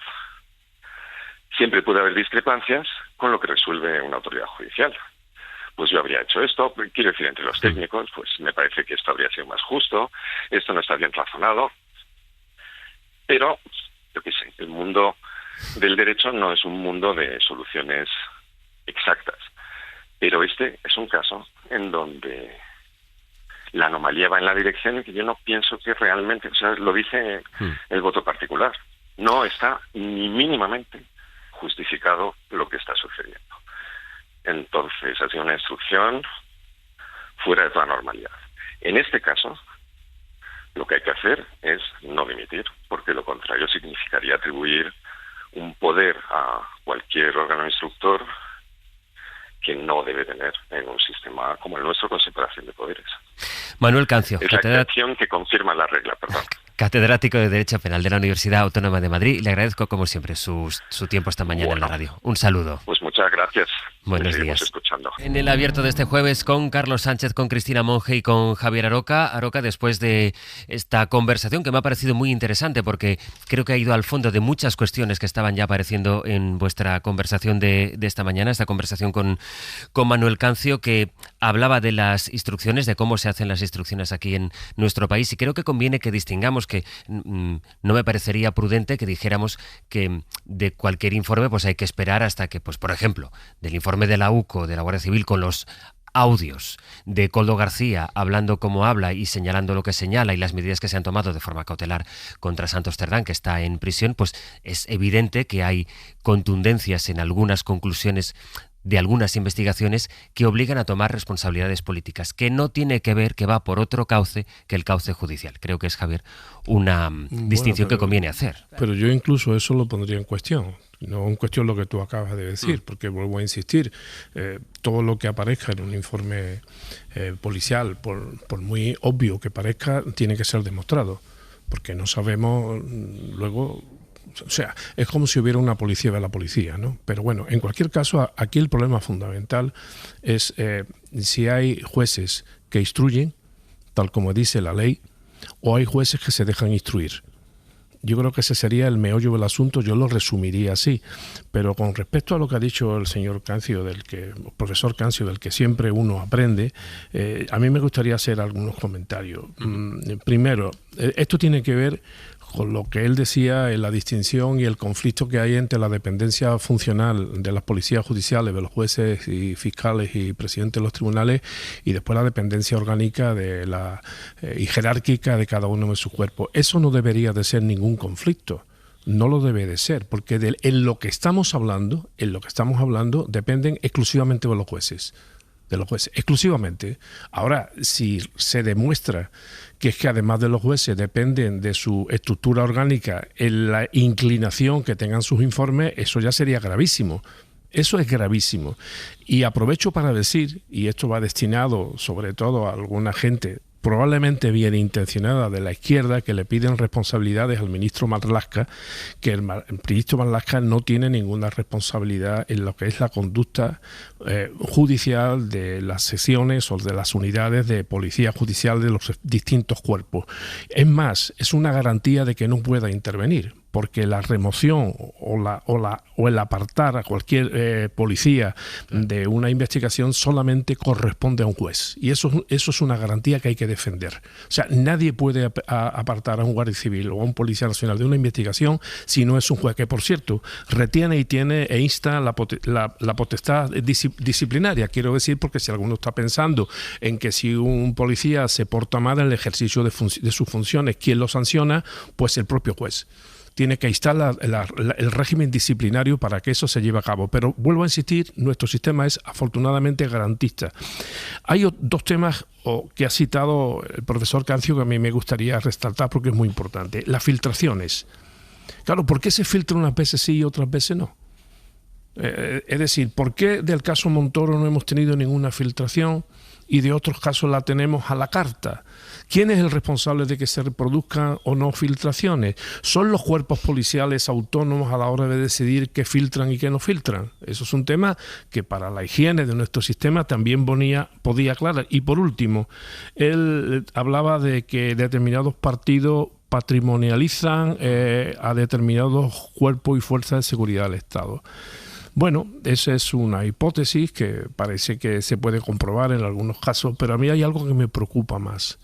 Siempre puede haber discrepancias con lo que resuelve una autoridad judicial. Pues yo habría hecho esto, quiero decir, entre los técnicos, pues me parece que esto habría sido más justo, esto no está bien razonado, pero, yo qué sé, el mundo del derecho no es un mundo de soluciones exactas, pero este es un caso en donde la anomalía va en la dirección en que yo no pienso que realmente, o sea, lo dice el voto particular, no está ni mínimamente justificado lo que está sucediendo. Entonces, ha sido una instrucción fuera de toda normalidad. En este caso, lo que hay que hacer es no dimitir, porque lo contrario significaría atribuir un poder a cualquier órgano instructor que no debe tener en un sistema como el nuestro con separación de poderes. Manuel Cancio, es la excepción que confirma la regla, perdón. Catedrático de Derecho Penal de la Universidad Autónoma de Madrid. Le agradezco, como siempre, su tiempo esta mañana en la radio. Un saludo. Pues muchas gracias. Buenos días. Escuchando. En el abierto de este jueves con Carlos Sánchez, con Cristina Monge y con Javier Aroca. Aroca, después de esta conversación que me ha parecido muy interesante porque creo que ha ido al fondo de muchas cuestiones que estaban ya apareciendo en vuestra conversación de esta mañana, esta conversación con Manuel Cancio, que hablaba de las instrucciones, de cómo se hacen las instrucciones aquí en nuestro país, y creo que conviene que distingamos que no me parecería prudente que dijéramos que de cualquier informe pues hay que esperar hasta que, pues por ejemplo, del informe de la UCO, de la Guardia Civil, con los audios de Koldo García hablando como habla y señalando lo que señala y las medidas que se han tomado de forma cautelar contra Santos Cerdán, que está en prisión, pues es evidente que hay contundencias en algunas conclusiones de algunas investigaciones que obligan a tomar responsabilidades políticas, que no tiene que ver, que va por otro cauce que el cauce judicial. Creo que es, Javier, una distinción que conviene hacer. Pero yo incluso eso lo pondría en cuestión. No en cuestión lo que tú acabas de decir, porque vuelvo a insistir, todo lo que aparezca en un informe policial, por muy obvio que parezca, tiene que ser demostrado, porque no sabemos luego. O sea, es como si hubiera una policía de la policía, ¿no? Pero bueno, en cualquier caso, aquí el problema fundamental es si hay jueces que instruyen, tal como dice la ley, o hay jueces que se dejan instruir. Yo creo que ese sería el meollo del asunto, yo lo resumiría así. Pero con respecto a lo que ha dicho el señor Cancio, el profesor Cancio, del que siempre uno aprende, a mí me gustaría hacer algunos comentarios. Primero, esto tiene que ver con lo que él decía en la distinción y el conflicto que hay entre la dependencia funcional de las policías judiciales, de los jueces y fiscales y presidentes de los tribunales, y después la dependencia orgánica y jerárquica de cada uno de sus cuerpos. Eso no debería de ser ningún conflicto. No lo debe de ser, porque en lo que estamos hablando dependen exclusivamente de los jueces. Exclusivamente. Ahora, si se demuestra que es que además de los jueces dependen de su estructura orgánica en la inclinación que tengan sus informes, eso ya sería gravísimo. Eso es gravísimo. Y aprovecho para decir, y esto va destinado sobre todo a alguna gente probablemente bien intencionada de la izquierda, que le piden responsabilidades al ministro Marlaska, que el ministro Marlaska no tiene ninguna responsabilidad en lo que es la conducta judicial de las secciones o de las unidades de policía judicial de los distintos cuerpos. Es más, es una garantía de que no pueda intervenir, porque la remoción o el apartar a cualquier policía de una investigación solamente corresponde a un juez. Y eso es una garantía que hay que defender. O sea, nadie puede apartar a un guardia civil o a un policía nacional de una investigación si no es un juez, que por cierto retiene y tiene e insta la potestad disciplinaria. Quiero decir, porque si alguno está pensando en que si un policía se porta mal en el ejercicio de sus funciones, ¿quién lo sanciona? Pues el propio juez. Tiene que instalar el régimen disciplinario para que eso se lleve a cabo. Pero vuelvo a insistir, nuestro sistema es afortunadamente garantista. Hay dos temas que ha citado el profesor Cancio que a mí me gustaría resaltar porque es muy importante. Las filtraciones. Claro, ¿por qué se filtra unas veces sí y otras veces no? Es decir, ¿por qué del caso Montoro no hemos tenido ninguna filtración y de otros casos la tenemos a la carta? ¿Quién es el responsable de que se reproduzcan o no filtraciones? ¿Son los cuerpos policiales autónomos a la hora de decidir qué filtran y qué no filtran? Eso es un tema que para la higiene de nuestro sistema también podía aclarar. Y por último, él hablaba de que determinados partidos patrimonializan a determinados cuerpos y fuerzas de seguridad del Estado. Bueno, esa es una hipótesis que parece que se puede comprobar en algunos casos, pero a mí hay algo que me preocupa más.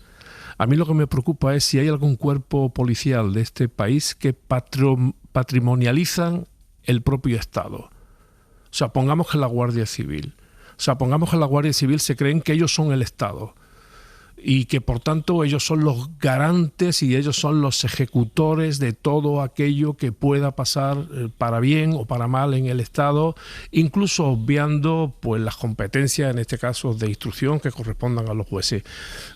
A mí lo que me preocupa es si hay algún cuerpo policial de este país que patrimonializan el propio Estado. O sea, pongamos que la Guardia Civil. Se creen que ellos son el Estado y que por tanto ellos son los garantes y ellos son los ejecutores de todo aquello que pueda pasar para bien o para mal en el Estado, incluso obviando pues las competencias, en este caso de instrucción, que correspondan a los jueces.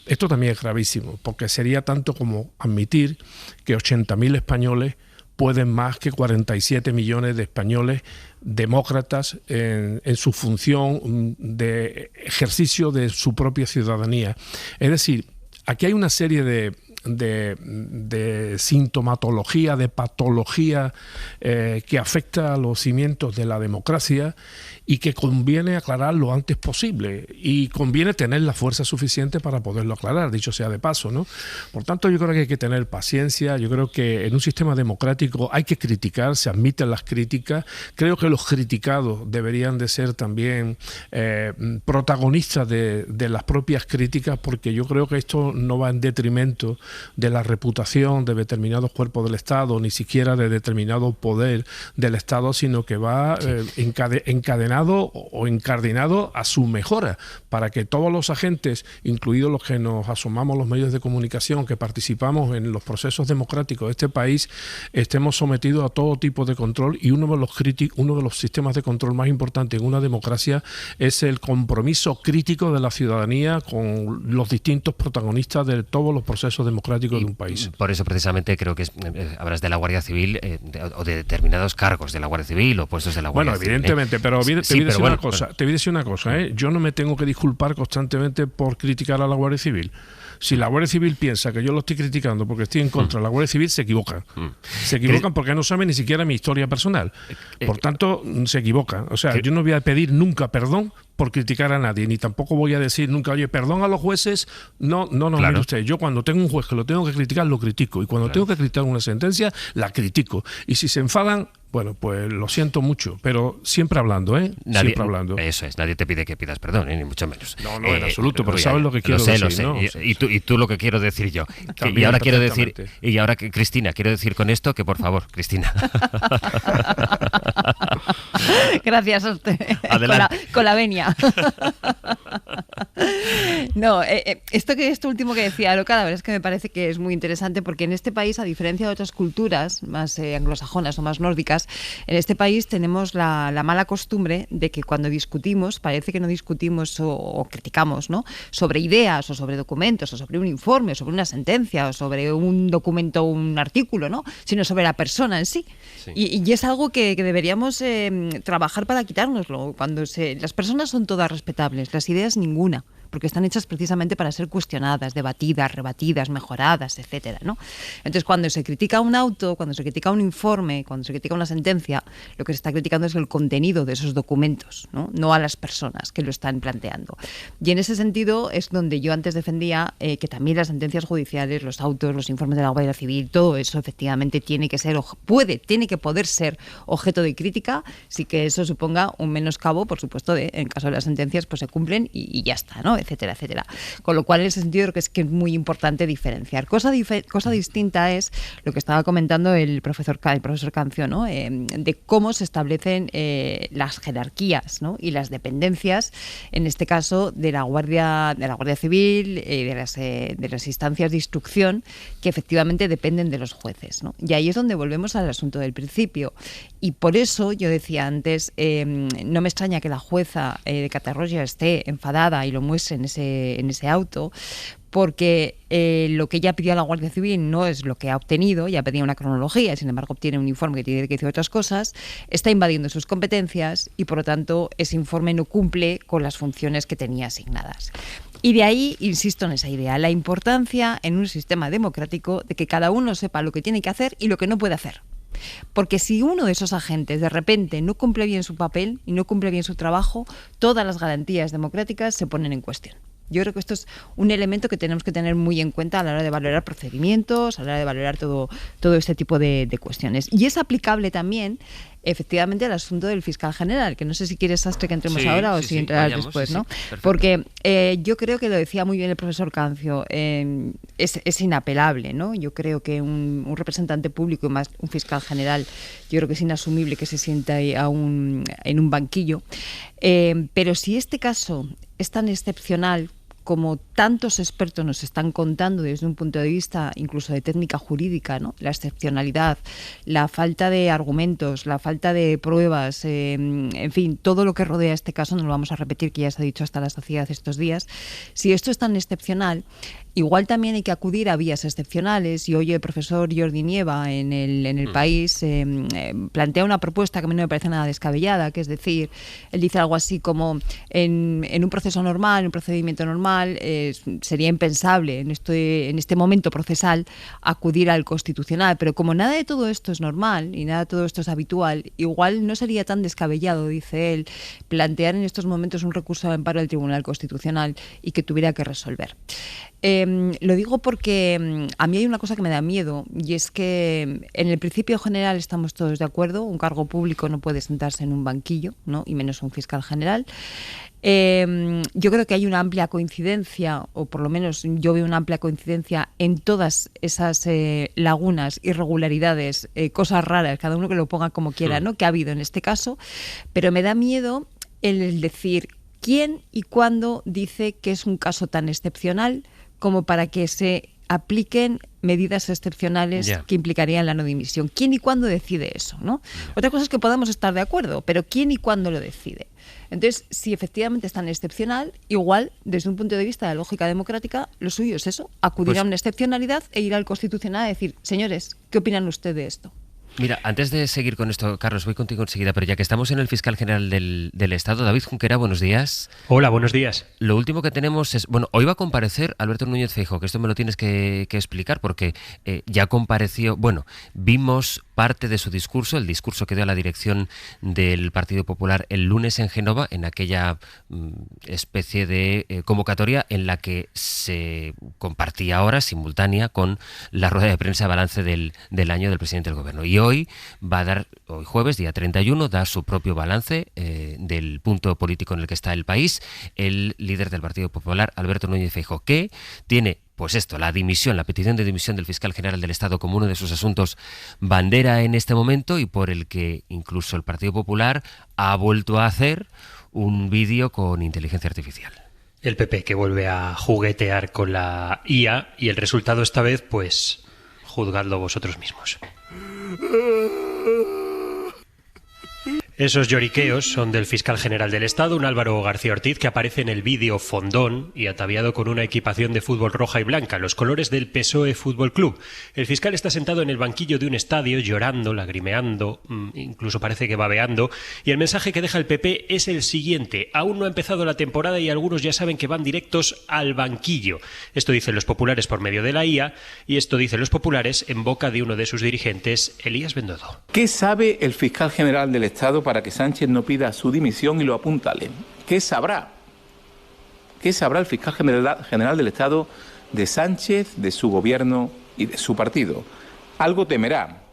Esto también es gravísimo, porque sería tanto como admitir que 80.000 españoles pueden más que 47 millones de españoles demócratas en su función de ejercicio de su propia ciudadanía. Es decir, aquí hay una serie de sintomatología, de patología que afecta a los cimientos de la democracia y que conviene aclarar lo antes posible y conviene tener la fuerza suficiente para poderlo aclarar, dicho sea de paso, ¿no? Por tanto, yo creo que hay que tener paciencia. Yo creo que en un sistema democrático hay que criticar, se admiten las críticas. Creo que los criticados deberían de ser también protagonistas de las propias críticas, porque yo creo que esto no va en detrimento de la reputación de determinados cuerpos del Estado, ni siquiera de determinado poder del Estado, sino que va encadenado o encardinado a su mejora, para que todos los agentes, incluidos los que nos asomamos los medios de comunicación, que participamos en los procesos democráticos de este país, estemos sometidos a todo tipo de control. Y uno de los sistemas de control más importantes en una democracia es el compromiso crítico de la ciudadanía con los distintos protagonistas de todos los procesos democráticos de un país. Por eso precisamente creo que hablas de la Guardia Civil o de determinados cargos de la Guardia Civil o puestos de la Guardia Civil. Bueno, evidentemente, pero te voy a decir una cosa. Yo no me tengo que disculpar constantemente por criticar a la Guardia Civil. Si la Guardia Civil piensa que yo lo estoy criticando porque estoy en contra de la Guardia Civil, se equivocan. Se equivocan porque no saben ni siquiera mi historia personal. Por tanto, se equivocan. O sea, yo no voy a pedir nunca perdón por criticar a nadie, ni tampoco voy a decir nunca, oye, perdón a los jueces. No, mire usted, yo cuando tengo un juez que lo tengo que criticar, lo critico, y cuando tengo que criticar una sentencia, la critico, y si se enfadan, bueno, pues lo siento mucho, pero siempre hablando, siempre hablando. Eso es, nadie te pide que pidas perdón, ni mucho menos. No, en absoluto, pero sabes lo que quiero decir. Lo sé. ¿no? Y tú lo que quiero decir yo. También, y ahora quiero decir, Cristina, quiero decir con esto que, por favor, Cristina. Gracias a usted. Adelante. Con la venia. No, esto último que decía Loca, la verdad es que me parece que es muy interesante, porque en este país, a diferencia de otras culturas más anglosajonas o más nórdicas, en este país tenemos la mala costumbre de que cuando discutimos, parece que no discutimos o criticamos, ¿no?, sobre ideas o sobre documentos o sobre un informe o sobre una sentencia o sobre un documento o un artículo, ¿no?, sino sobre la persona en sí. Y es algo que deberíamos trabajar para quitárnoslo. Las personas son todas respetables, las ideas ninguna, porque están hechas precisamente para ser cuestionadas, debatidas, rebatidas, mejoradas, etcétera, ¿no? Entonces, cuando se critica un auto, cuando se critica un informe, cuando se critica una sentencia, lo que se está criticando es el contenido de esos documentos, no a las personas que lo están planteando. Y en ese sentido es donde yo antes defendía que también las sentencias judiciales, los autos, los informes de la Guardia Civil, todo eso efectivamente tiene que poder ser objeto de crítica, sí que eso suponga un menoscabo, por supuesto, en caso de las sentencias, pues se cumplen y ya está, ¿no?, etcétera, etcétera. Con lo cual, en ese sentido, creo que es muy importante diferenciar. Cosa distinta es lo que estaba comentando el profesor Cancio, ¿no?, de cómo se establecen las jerarquías, ¿no?, y las dependencias, en este caso de la Guardia Civil, de las instancias de instrucción, que efectivamente dependen de los jueces, ¿no? Y ahí es donde volvemos al asunto del principio. Y por eso yo decía antes, no me extraña que la jueza de Catarroja esté enfadada y lo muestre en ese auto, porque lo que ella pidió a la Guardia Civil no es lo que ha obtenido. Ella pedía una cronología, sin embargo obtiene un informe que tiene que decir otras cosas, está invadiendo sus competencias y por lo tanto ese informe no cumple con las funciones que tenía asignadas. Y de ahí, insisto en esa idea, la importancia en un sistema democrático de que cada uno sepa lo que tiene que hacer y lo que no puede hacer. Porque si uno de esos agentes de repente no cumple bien su papel y no cumple bien su trabajo, todas las garantías democráticas se ponen en cuestión. Yo creo que esto es un elemento que tenemos que tener muy en cuenta a la hora de valorar procedimientos, a la hora de valorar todo este tipo de cuestiones. Y es aplicable también, efectivamente, al asunto del fiscal general, que no sé si quieres, Sastre, que entremos ahora o si entrarás después, ¿no? Porque yo creo que lo decía muy bien el profesor Cancio, es inapelable, ¿no? Yo creo que un representante público y más un fiscal general, yo creo que es inasumible que se sienta ahí en un banquillo. Pero si este caso es tan excepcional como tantos expertos nos están contando desde un punto de vista incluso de técnica jurídica, ¿no?, la excepcionalidad, la falta de argumentos, la falta de pruebas, en fin, todo lo que rodea este caso, no lo vamos a repetir, que ya se ha dicho hasta la saciedad estos días. Si esto es tan excepcional, igual también hay que acudir a vías excepcionales, y hoy el profesor Jordi Nieva en el País plantea una propuesta que a mí no me parece nada descabellada, que es decir, él dice algo así como en un proceso normal, en un procedimiento normal, sería impensable en este momento procesal acudir al Constitucional, pero como nada de todo esto es normal y nada de todo esto es habitual, igual no sería tan descabellado, dice él, plantear en estos momentos un recurso de amparo al Tribunal Constitucional y que tuviera que resolver. Lo digo porque a mí hay una cosa que me da miedo, y es que en el principio general estamos todos de acuerdo, un cargo público no puede sentarse en un banquillo, ¿no?, y menos un fiscal general. Yo creo que hay una amplia coincidencia, o por lo menos yo veo una amplia coincidencia en todas esas lagunas, irregularidades, cosas raras, cada uno que lo ponga como quiera, ¿no?, que ha habido en este caso, pero me da miedo el decir quién y cuándo dice que es un caso tan excepcional como para que se apliquen medidas excepcionales que implicarían la no dimisión. ¿Quién y cuándo decide eso, ¿no? Otra cosa es que podamos estar de acuerdo, pero ¿quién y cuándo lo decide? Entonces, si efectivamente es tan excepcional, igual, desde un punto de vista de la lógica democrática, lo suyo es eso, acudir a una excepcionalidad e ir al Constitucional a decir, señores, ¿qué opinan ustedes de esto? Mira, antes de seguir con esto, Carlos, voy contigo enseguida, pero ya que estamos en el fiscal general del Estado, David Junquera, buenos días. Hola, buenos días. Lo último que tenemos es, bueno, hoy va a comparecer Alberto Núñez Feijóo, que esto me lo tienes que explicar, porque ya compareció, bueno, vimos parte de su discurso, el discurso que dio a la dirección del Partido Popular el lunes en Génova, en aquella especie de convocatoria en la que se compartía ahora simultánea con la rueda de prensa balance del año del presidente del Gobierno. Y hoy va a dar, hoy jueves, día 31, da su propio balance del punto político en el que está el país, el líder del Partido Popular, Alberto Núñez Feijóo, que tiene la dimisión, la petición de dimisión del fiscal general del Estado como uno de sus asuntos bandera en este momento, y por el que incluso el Partido Popular ha vuelto a hacer un vídeo con inteligencia artificial. El PP que vuelve a juguetear con la IA, y el resultado esta vez, pues, juzgadlo vosotros mismos. Esos lloriqueos son del fiscal general del Estado, un Álvaro García Ortiz, que aparece en el vídeo fondón y ataviado con una equipación de fútbol roja y blanca, los colores del PSOE Fútbol Club. El fiscal está sentado en el banquillo de un estadio, llorando, lagrimeando, incluso parece que babeando, y el mensaje que deja el PP es el siguiente: aún no ha empezado la temporada y algunos ya saben que van directos al banquillo. Esto dicen los populares por medio de la IA, y esto dicen los populares en boca de uno de sus dirigentes, Elías Bendodo. ¿Qué sabe el fiscal general del Estado para que Sánchez no pida su dimisión y lo apuntale? ¿Qué sabrá? ¿Qué sabrá el fiscal general del Estado de Sánchez, de su gobierno y de su partido? Algo temerá.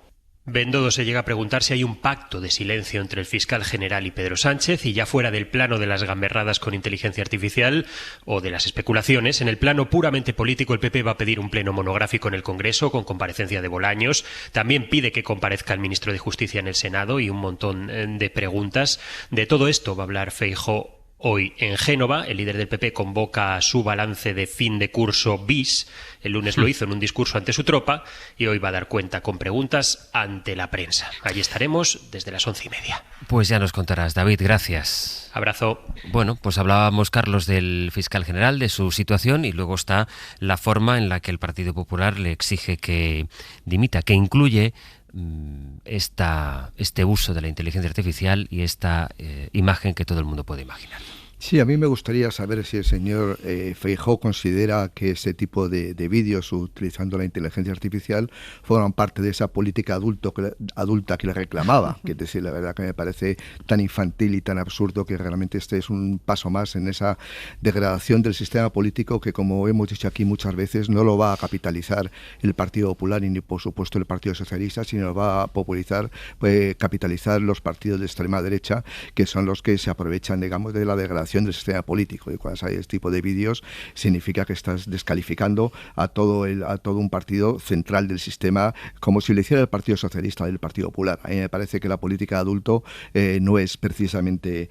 Bendodo se llega a preguntar si hay un pacto de silencio entre el fiscal general y Pedro Sánchez, y ya fuera del plano de las gamberradas con inteligencia artificial o de las especulaciones, en el plano puramente político el PP va a pedir un pleno monográfico en el Congreso con comparecencia de Bolaños. También pide que comparezca el ministro de Justicia en el Senado y un montón de preguntas. De todo esto va a hablar Feijóo hoy en Génova. El líder del PP convoca su balance de fin de curso bis. El lunes lo hizo en un discurso ante su tropa y hoy va a dar cuenta con preguntas ante la prensa. Allí estaremos desde las 11:30. Pues ya nos contarás, David, gracias. Abrazo. Bueno, pues hablábamos, Carlos, del fiscal general, de su situación, y luego está la forma en la que el Partido Popular le exige que dimita, que incluye este uso de la inteligencia artificial y esta imagen que todo el mundo puede imaginar. Sí, a mí me gustaría saber si el señor Feijóo considera que ese tipo de vídeos utilizando la inteligencia artificial forman parte de esa política adulta que le reclamaba. Que es decir, la verdad que me parece tan infantil y tan absurdo que realmente este es un paso más en esa degradación del sistema político que, como hemos dicho aquí muchas veces, no lo va a capitalizar el Partido Popular ni por supuesto el Partido Socialista, sino lo va a capitalizar los partidos de extrema derecha, que son los que se aprovechan, digamos, de la degradación del sistema político. Y cuando hay este tipo de vídeos significa que estás descalificando a todo un partido central del sistema, como si lo hiciera el Partido Socialista del Partido Popular. A mí me parece que la política de adulto no es precisamente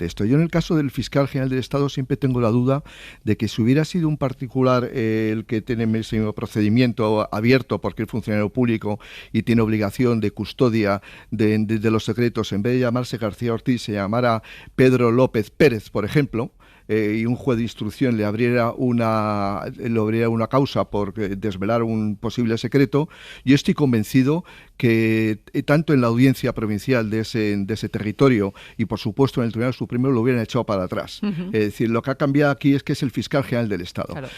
esto. Yo, en el caso del fiscal general del Estado, siempre tengo la duda de que si hubiera sido un particular el que tiene ese procedimiento abierto porque es funcionario público y tiene obligación de custodia de los secretos, en vez de llamarse García Ortiz se llamara Pedro López Pérez, por ejemplo, y un juez de instrucción le abriera una causa por desvelar un posible secreto, yo estoy convencido que tanto en la audiencia provincial de ese territorio y por supuesto en el Tribunal Supremo lo hubieran echado para atrás. Es decir, lo que ha cambiado aquí es que es el fiscal general del Estado. Claro.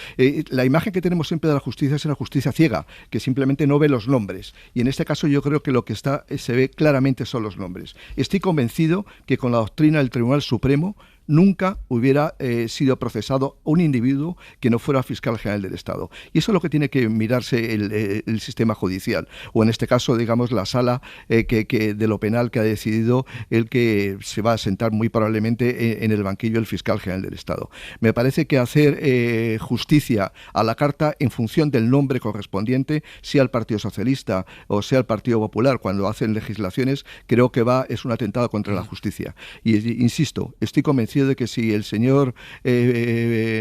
La imagen que tenemos siempre de la justicia es una justicia ciega, que simplemente no ve los nombres. Y en este caso yo creo que lo que se ve claramente son los nombres. Estoy convencido que con la doctrina del Tribunal Supremo nunca hubiera sido procesado un individuo que no fuera fiscal general del Estado. Y eso es lo que tiene que mirarse el sistema judicial, o en este caso, digamos, la sala de lo penal, que ha decidido el que se va a sentar muy probablemente en el banquillo el fiscal general del Estado. Me parece que hacer justicia a la carta en función del nombre correspondiente, sea el Partido Socialista o sea el Partido Popular, cuando hacen legislaciones, creo que es un atentado contra la justicia. Y insisto, estoy convencido de que si el señor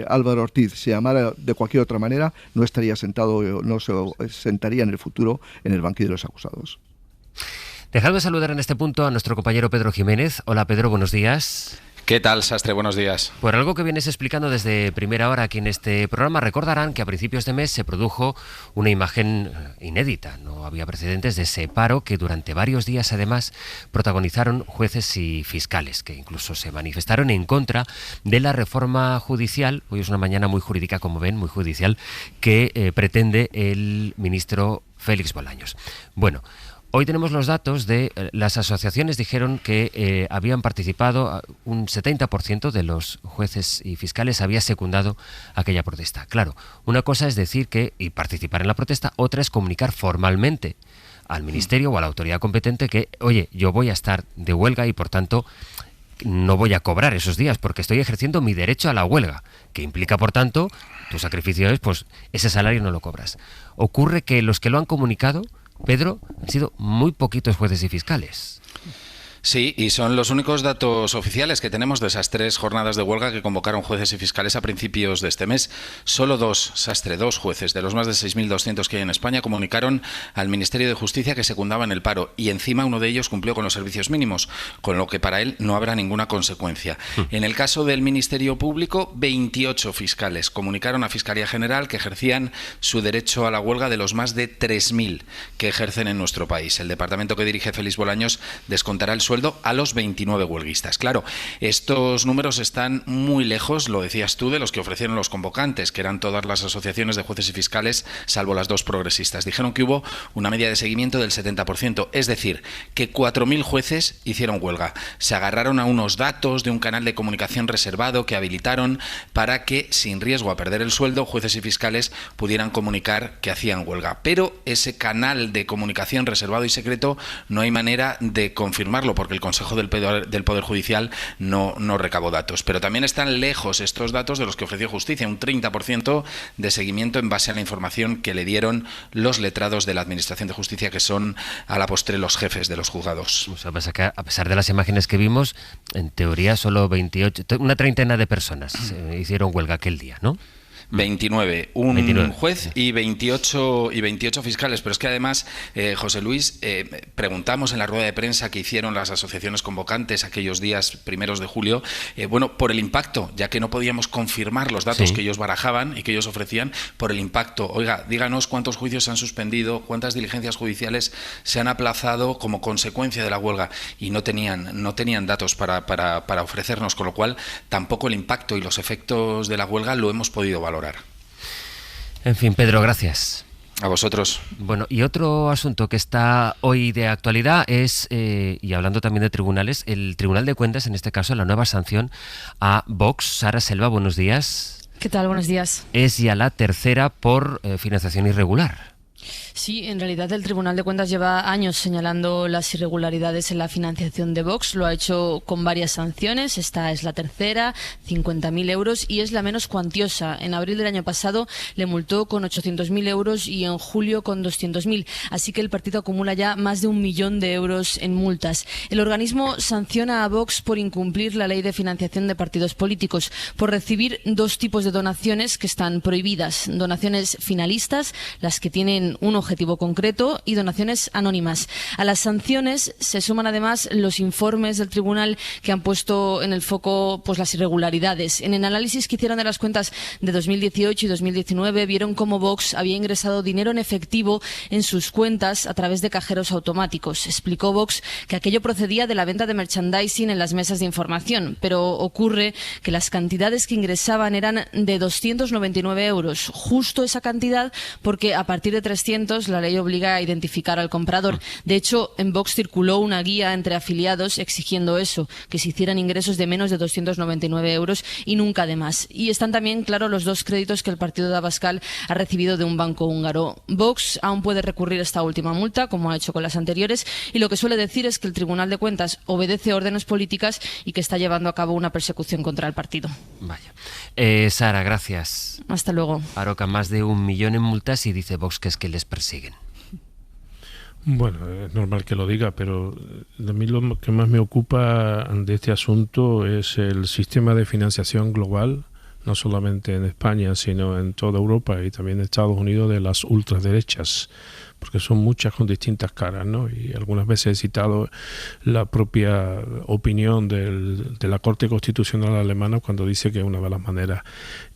Álvaro Ortiz se llamara de cualquier otra manera, no estaría sentado, no se sentaría en el futuro en el banquillo de los acusados. Dejadme saludar en este punto a nuestro compañero Pedro Jiménez. Hola Pedro, buenos días. ¿Qué tal, Sastre? Buenos días. Por algo que vienes explicando desde primera hora aquí en este programa, recordarán que a principios de mes se produjo una imagen inédita. No había precedentes de ese paro que durante varios días además protagonizaron jueces y fiscales, que incluso se manifestaron en contra de la reforma judicial. Hoy es una mañana muy jurídica, como ven, muy judicial, que pretende el ministro Félix Bolaños. Bueno, Hoy tenemos los datos de las asociaciones, dijeron que habían participado, un 70% de los jueces y fiscales había secundado aquella protesta. Claro, una cosa es decir y participar en la protesta, otra es comunicar formalmente al Ministerio o a la autoridad competente que, oye, yo voy a estar de huelga y por tanto no voy a cobrar esos días porque estoy ejerciendo mi derecho a la huelga, que implica por tanto, tu sacrificio es, pues ese salario no lo cobras. Ocurre que los que lo han comunicado, Pedro, han sido muy poquitos jueces y fiscales. Sí, y son los únicos datos oficiales que tenemos de esas 3 jornadas de huelga que convocaron jueces y fiscales a principios de este mes. Solo 2 jueces de los más de 6.200 que hay en España comunicaron al Ministerio de Justicia que secundaban el paro y encima uno de ellos cumplió con los servicios mínimos, con lo que para él no habrá ninguna consecuencia. En el caso del Ministerio Público, 28 fiscales comunicaron a Fiscalía General que ejercían su derecho a la huelga de los más de 3.000 que ejercen en nuestro país. El departamento que dirige Félix Bolaños descontará el sueldo a los 29 huelguistas. Claro, estos números están muy lejos, lo decías tú, de los que ofrecieron los convocantes, que eran todas las asociaciones de jueces y fiscales, salvo las 2 progresistas. Dijeron que hubo una media de seguimiento del 70%, es decir, que 4.000 jueces hicieron huelga. Se agarraron a unos datos de un canal de comunicación reservado que habilitaron para que, sin riesgo a perder el sueldo, jueces y fiscales pudieran comunicar que hacían huelga. Pero ese canal de comunicación reservado y secreto no hay manera de confirmarlo, porque el Consejo del Poder Judicial no recabó datos. Pero también están lejos estos datos de los que ofreció Justicia, un 30% de seguimiento en base a la información que le dieron los letrados de la Administración de Justicia, que son a la postre los jefes de los juzgados. O sea, pasa que a pesar de las imágenes que vimos, en teoría solo 28, una treintena de personas hicieron huelga aquel día, ¿no? 29, juez y 28 fiscales, pero es que además, José Luis, preguntamos en la rueda de prensa que hicieron las asociaciones convocantes aquellos días primeros de julio, por el impacto, ya que no podíamos confirmar los datos que ellos barajaban y que ellos ofrecían, por el impacto. Oiga, díganos cuántos juicios se han suspendido, cuántas diligencias judiciales se han aplazado como consecuencia de la huelga, y no tenían datos para ofrecernos, con lo cual tampoco el impacto y los efectos de la huelga lo hemos podido valorar. En fin, Pedro, gracias. A vosotros. Bueno, y otro asunto que está hoy de actualidad es, y hablando también de tribunales, el Tribunal de Cuentas, en este caso, la nueva sanción a Vox. Sara Selva, buenos días. ¿Qué tal? Buenos días. Es ya la tercera por financiación irregular. Sí, en realidad el Tribunal de Cuentas lleva años señalando las irregularidades en la financiación de Vox. Lo ha hecho con varias sanciones. Esta es la tercera, 50.000 euros, y es la menos cuantiosa. En abril del año pasado le multó con 800.000 euros y en julio con 200.000. Así que el partido acumula ya más de 1 millón de euros en multas. El organismo sanciona a Vox por incumplir la ley de financiación de partidos políticos, por recibir 2 tipos de donaciones que están prohibidas. Donaciones finalistas, las que tienen un objetivo concreto, y donaciones anónimas. A las sanciones se suman además los informes del tribunal que han puesto en el foco las irregularidades. En el análisis que hicieron de las cuentas de 2018 y 2019 vieron cómo Vox había ingresado dinero en efectivo en sus cuentas a través de cajeros automáticos. Explicó Vox que aquello procedía de la venta de merchandising en las mesas de información, pero ocurre que las cantidades que ingresaban eran de 299 euros, justo esa cantidad, porque a partir de 300 la ley obliga a identificar al comprador. De hecho, en Vox circuló una guía entre afiliados exigiendo eso, que se hicieran ingresos de menos de 299 euros y nunca de más. Y están también claros los 2 créditos que el partido de Abascal ha recibido de un banco húngaro. Vox aún puede recurrir esta última multa, como ha hecho con las anteriores, y lo que suele decir es que el Tribunal de Cuentas obedece órdenes políticas y que está llevando a cabo una persecución contra el partido. Vaya. Sara, gracias. Hasta luego. Aroca más de 1 millón en multas y dice Vox que es que les persiguen. Bueno, es normal que lo diga, pero a mí lo que más me ocupa de este asunto es el sistema de financiación global, no solamente en España, sino en toda Europa y también en Estados Unidos, de las ultraderechas, porque son muchas con distintas caras, ¿no? Y algunas veces he citado la propia opinión de la Corte Constitucional alemana cuando dice que una de las maneras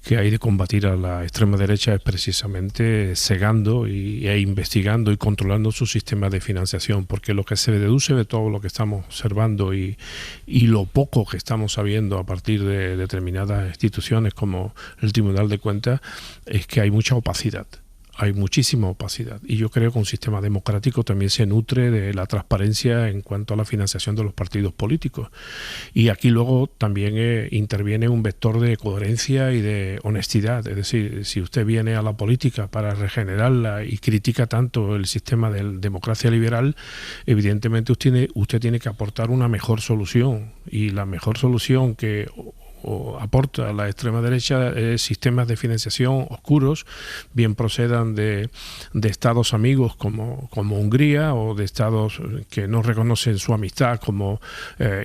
que hay de combatir a la extrema derecha es precisamente cegando e investigando y controlando su sistema de financiación, porque lo que se deduce de todo lo que estamos observando y lo poco que estamos sabiendo a partir de determinadas instituciones como el Tribunal de Cuentas es que hay mucha opacidad. hay muchísima opacidad. Y yo creo que un sistema democrático también se nutre de la transparencia en cuanto a la financiación de los partidos políticos. Y aquí luego también interviene un vector de coherencia y de honestidad. Es decir, si usted viene a la política para regenerarla y critica tanto el sistema de democracia liberal, evidentemente usted tiene que aportar una mejor solución. Y la mejor solución que aporta la extrema derecha sistemas de financiación oscuros, bien procedan de estados amigos como Hungría, o de estados que no reconocen su amistad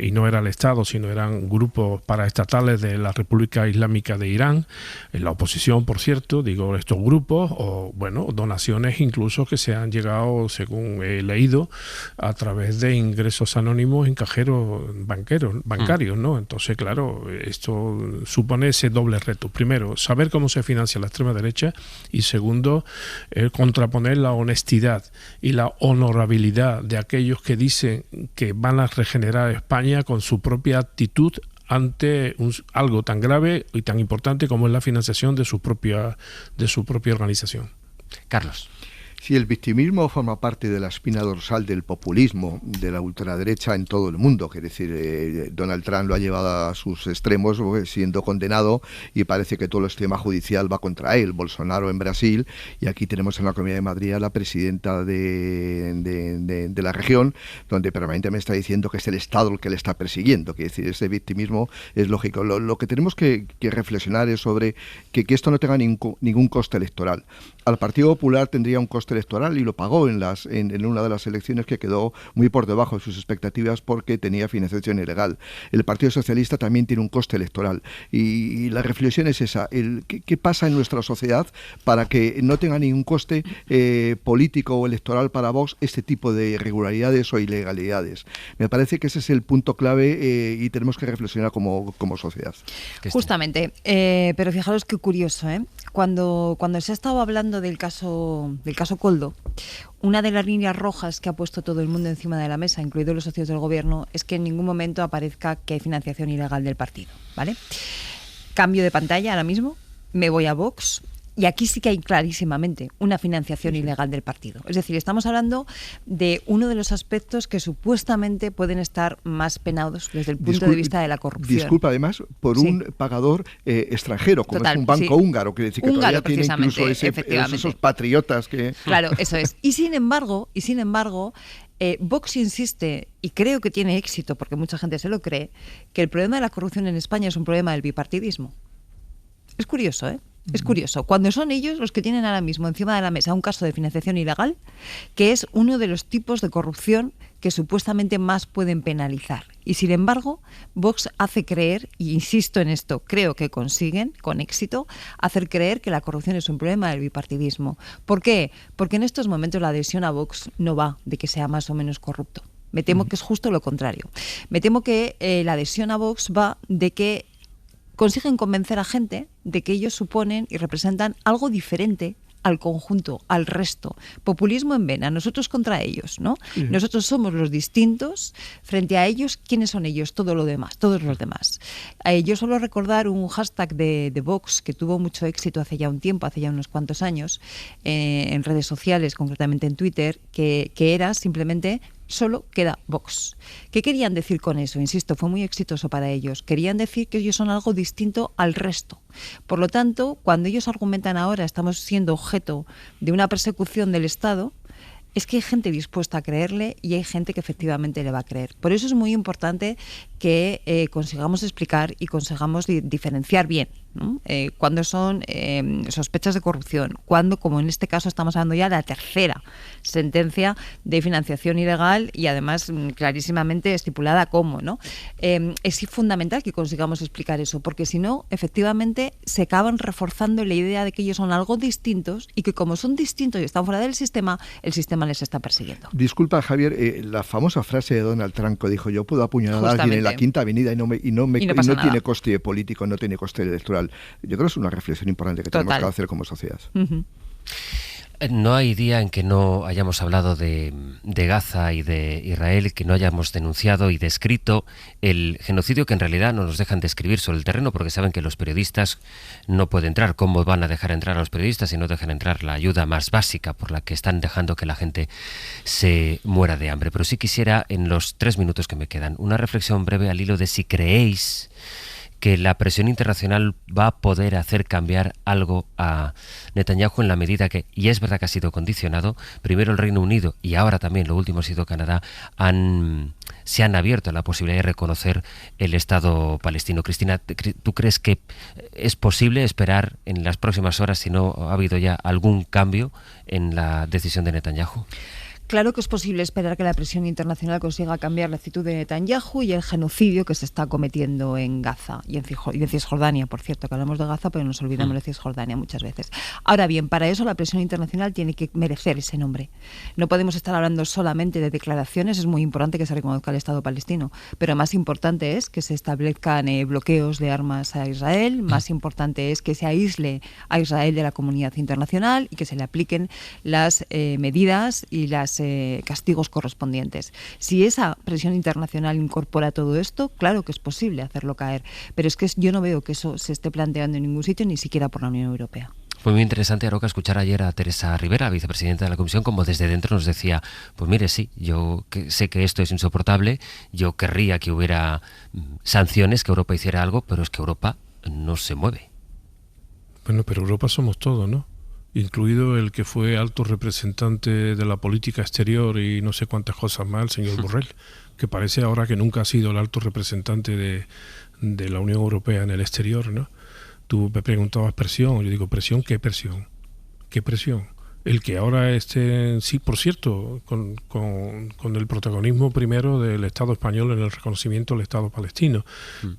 y no era el estado sino eran grupos paraestatales de la República Islámica de Irán, en la oposición, por cierto, digo, estos grupos, o bueno, donaciones incluso que se han llegado, según he leído, a través de ingresos anónimos en cajeros bancarios, ¿no? Entonces, claro, esto supone ese doble reto. Primero, saber cómo se financia la extrema derecha, y segundo, contraponer la honestidad y la honorabilidad de aquellos que dicen que van a regenerar España con su propia actitud ante algo tan grave y tan importante como es la financiación de su propia organización. Carlos. Sí, el victimismo forma parte de la espina dorsal del populismo, de la ultraderecha en todo el mundo. Quiere decir, Donald Trump lo ha llevado a sus extremos, siendo condenado, y parece que todo el sistema judicial va contra él. Bolsonaro en Brasil, y aquí tenemos en la Comunidad de Madrid a la presidenta de la región, donde permanentemente está diciendo que es el Estado el que le está persiguiendo. Quiere decir, ese victimismo es lógico. Lo que tenemos que reflexionar es sobre que esto no tenga ningún coste electoral. Al Partido Popular tendría un coste electoral, y lo pagó en una de las elecciones, que quedó muy por debajo de sus expectativas porque tenía financiación ilegal. El Partido Socialista también tiene un coste electoral, y la reflexión es esa: ¿qué pasa en nuestra sociedad para que no tenga ningún coste político o electoral para Vox este tipo de irregularidades o ilegalidades? Me parece que ese es el punto clave, y tenemos que reflexionar como sociedad. Justamente, pero fijaros qué curioso, cuando se ha estado hablando del caso Koldo, una de las líneas rojas que ha puesto todo el mundo encima de la mesa, incluidos los socios del gobierno, es que en ningún momento aparezca que hay financiación ilegal del partido, ¿vale? Cambio de pantalla ahora mismo, me voy a Vox, y aquí sí que hay clarísimamente una financiación ilegal del partido. Es decir, estamos hablando de uno de los aspectos que supuestamente pueden estar más penados desde el punto de vista de la corrupción. Disculpa, además, por un pagador extranjero, como es un banco húngaro, que decir que todavía tiene incluso esos patriotas que... Claro, eso es. Y sin embargo, Vox insiste, y creo que tiene éxito, porque mucha gente se lo cree, que el problema de la corrupción en España es un problema del bipartidismo. Es curioso, ¿eh? Es curioso, cuando son ellos los que tienen ahora mismo encima de la mesa un caso de financiación ilegal, que es uno de los tipos de corrupción que supuestamente más pueden penalizar. Y sin embargo, Vox hace creer, y insisto en esto, creo que consiguen, con éxito, hacer creer que la corrupción es un problema del bipartidismo. ¿Por qué? Porque en estos momentos la adhesión a Vox no va de que sea más o menos corrupto. Me temo que es justo lo contrario. Me temo que la adhesión a Vox va de que consiguen convencer a gente de que ellos suponen y representan algo diferente al conjunto, al resto. Populismo en vena, nosotros contra ellos, ¿no? Nosotros somos los distintos, frente a ellos, ¿quiénes son ellos? Todos los demás. Yo suelo recordar un hashtag de Vox que tuvo mucho éxito hace ya un tiempo, hace ya unos cuantos años, en redes sociales, concretamente en Twitter, que era simplemente solo queda Vox. ¿Qué querían decir con eso? Insisto, fue muy exitoso para ellos. Querían decir que ellos son algo distinto al resto. Por lo tanto, cuando ellos argumentan ahora estamos siendo objeto de una persecución del Estado, es que hay gente dispuesta a creerle y hay gente que efectivamente le va a creer. Por eso es muy importante que consigamos explicar y consigamos diferenciar bien, ¿no? Cuando son sospechas de corrupción, cuando, como en este caso estamos hablando ya de la tercera sentencia de financiación ilegal y además clarísimamente estipulada como, ¿no? Es fundamental que consigamos explicar eso, porque si no, efectivamente se acaban reforzando la idea de que ellos son algo distintos y que como son distintos y están fuera del sistema, el sistema les está persiguiendo. Disculpa, Javier, la famosa frase de Donald Trump que dijo: yo puedo apuñalar a alguien en la Quinta Avenida y no tiene coste político, no tiene coste electoral. Yo creo que es una reflexión importante que tenemos que hacer como sociedad. No hay día en que no hayamos hablado de Gaza y de Israel, que no hayamos denunciado y descrito el genocidio que en realidad no nos dejan describir sobre el terreno, porque saben que los periodistas no pueden entrar. ¿Cómo van a dejar entrar a los periodistas si no dejan entrar la ayuda más básica por la que están dejando que la gente se muera de hambre? Pero sí quisiera, en los 3 minutos que me quedan, una reflexión breve al hilo de si creéis que la presión internacional va a poder hacer cambiar algo a Netanyahu en la medida que, y es verdad que ha sido condicionado, primero el Reino Unido y ahora también, lo último ha sido Canadá, se han abierto a la posibilidad de reconocer el Estado palestino. Cristina, ¿tú crees que es posible esperar en las próximas horas, si no ha habido ya algún cambio en la decisión de Netanyahu? Claro que es posible esperar que la presión internacional consiga cambiar la actitud de Netanyahu y el genocidio que se está cometiendo en Gaza y en Cisjordania, por cierto, que hablamos de Gaza pero nos olvidamos de Cisjordania muchas veces. Ahora bien, para eso la presión internacional tiene que merecer ese nombre. No podemos estar hablando solamente de declaraciones, es muy importante que se reconozca el Estado palestino, pero más importante es que se establezcan bloqueos de armas a Israel, más importante es que se aísle a Israel de la comunidad internacional y que se le apliquen las medidas y las castigos correspondientes. Si esa presión internacional incorpora todo esto, claro que es posible hacerlo caer, pero es que yo no veo que eso se esté planteando en ningún sitio, ni siquiera por la Unión Europea. Fue muy interesante, Aroca, escuchar ayer a Teresa Rivera, vicepresidenta de la Comisión, como desde dentro nos decía, pues mire, sí, yo sé que esto es insoportable, yo querría que hubiera sanciones, que Europa hiciera algo, pero es que Europa no se mueve. Bueno, pero Europa somos todos, ¿no? Incluido el que fue alto representante de la política exterior y no sé cuántas cosas más, el señor Borrell, que parece ahora que nunca ha sido el alto representante de la Unión Europea en el exterior, ¿no? Tú me preguntabas presión, yo digo, ¿presión? ¿Qué presión? ¿Qué presión? El que ahora esté, sí, por cierto, con el protagonismo primero del Estado español en el reconocimiento del Estado palestino.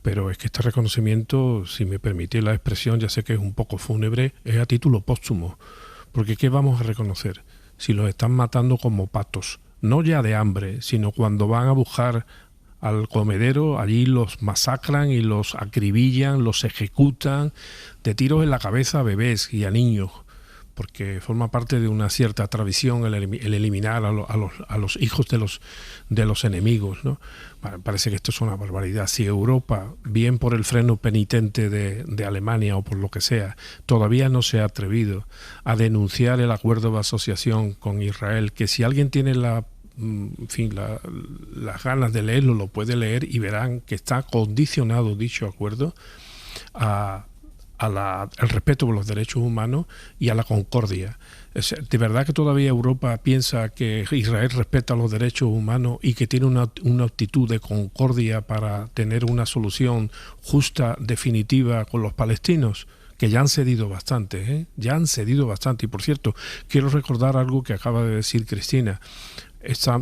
Pero es que este reconocimiento, si me permitís la expresión, ya sé que es un poco fúnebre, es a título póstumo. Porque ¿qué vamos a reconocer? Si los están matando como patos, no ya de hambre, sino cuando van a buscar al comedero, allí los masacran y los acribillan, los ejecutan de tiros en la cabeza a bebés y a niños, porque forma parte de una cierta tradición el eliminar a los hijos de los enemigos, ¿no? Parece que esto es una barbaridad. Si Europa, bien por el freno penitente de Alemania o por lo que sea, todavía no se ha atrevido a denunciar el acuerdo de asociación con Israel, que si alguien tiene las ganas de leerlo, lo puede leer y verán que está condicionado dicho acuerdo al respeto por los derechos humanos y a la concordia. ¿De verdad que todavía Europa piensa que Israel respeta los derechos humanos y que tiene una actitud de concordia para tener una solución justa, definitiva con los palestinos? Que ya han cedido bastante, ¿eh? Ya han cedido bastante. Y por cierto, quiero recordar algo que acaba de decir Cristina.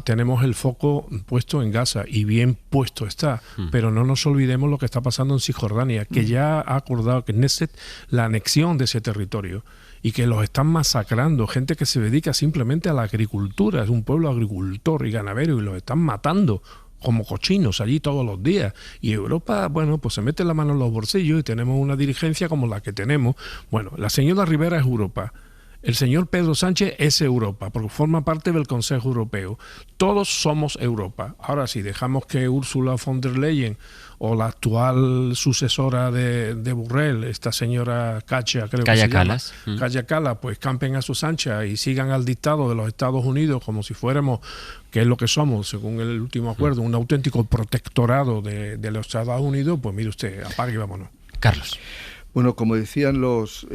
Tenemos el foco puesto en Gaza y bien puesto está, pero no nos olvidemos lo que está pasando en Cisjordania, que ya ha acordado que Knesset la anexión de ese territorio y que los están masacrando, gente que se dedica simplemente a la agricultura, es un pueblo agricultor y ganadero y los están matando como cochinos allí todos los días. Y Europa, bueno, pues se mete la mano en los bolsillos y tenemos una dirigencia como la que tenemos. Bueno, la señora Rivera es Europa. El señor Pedro Sánchez es Europa, porque forma parte del Consejo Europeo. Todos somos Europa. Ahora, si dejamos que Ursula von der Leyen o la actual sucesora de Borrell, esta señora Kaja Kallas, pues campen a sus anchas y sigan al dictado de los Estados Unidos como si fuéramos, que es lo que somos, según el último acuerdo, un auténtico protectorado de los Estados Unidos, pues mire usted, apague y vámonos. Carlos. Bueno, como dicen los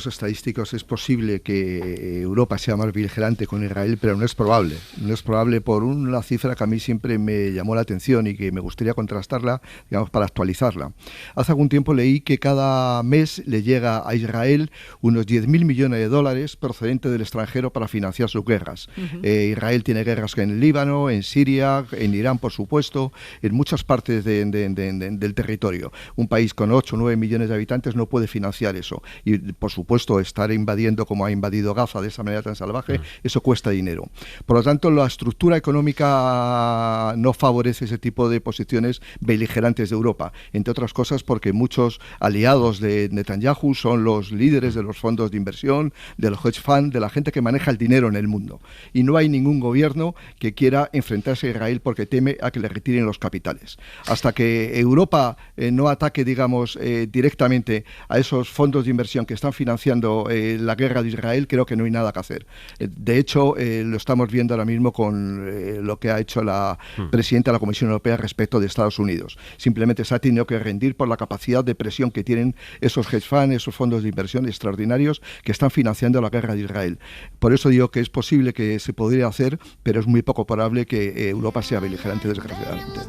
estadísticos, es posible que Europa sea más vigilante con Israel, pero no es probable. No es probable por una cifra que a mí siempre me llamó la atención y que me gustaría contrastarla, digamos, para actualizarla. Hace algún tiempo leí que cada mes le llega a Israel unos 10.000 millones de dólares procedentes del extranjero para financiar sus guerras. Israel tiene guerras en el Líbano, en Siria, en Irán, por supuesto, en muchas partes del territorio. Un país con 8 o 9 millones de habitantes habitantes no puede financiar eso. Y, por supuesto, estar invadiendo como ha invadido Gaza de esa manera tan salvaje, eso cuesta dinero. Por lo tanto, la estructura económica no favorece ese tipo de posiciones beligerantes de Europa, entre otras cosas porque muchos aliados de Netanyahu son los líderes de los fondos de inversión, de los hedge funds, de la gente que maneja el dinero en el mundo. Y no hay ningún gobierno que quiera enfrentarse a Israel porque teme a que le retiren los capitales. Hasta que Europa no ataque, digamos, directamente a esos fondos de inversión que están financiando la guerra de Israel, creo que no hay nada que hacer. De hecho, lo estamos viendo ahora mismo con lo que ha hecho la presidenta de la Comisión Europea respecto de Estados Unidos. Simplemente se ha tenido que rendir por la capacidad de presión que tienen esos hedge funds, esos fondos de inversión extraordinarios que están financiando la guerra de Israel. Por eso digo que es posible que se podría hacer, pero es muy poco probable que Europa sea beligerante, desgraciadamente.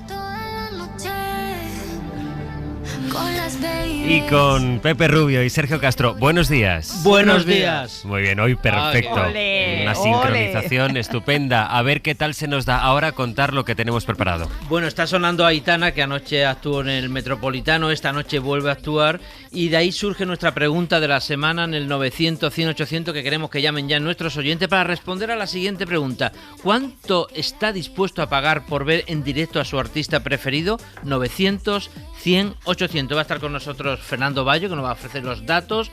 Y con Pepe Rubio y Sergio Castro. Buenos días. Buenos días. Muy bien, hoy perfecto. Ole, una sincronización estupenda. A ver qué tal se nos da ahora contar lo que tenemos preparado. Bueno, está sonando Aitana, que anoche actuó en el Metropolitano, esta noche vuelve a actuar, y de ahí surge nuestra pregunta de la semana en el 900-100-800, que queremos que llamen ya nuestros oyentes para responder a la siguiente pregunta. ¿Cuánto está dispuesto a pagar por ver en directo a su artista preferido? 900-100-800. Va a estar con nosotros Fernando Bayo, que nos va a ofrecer los datos,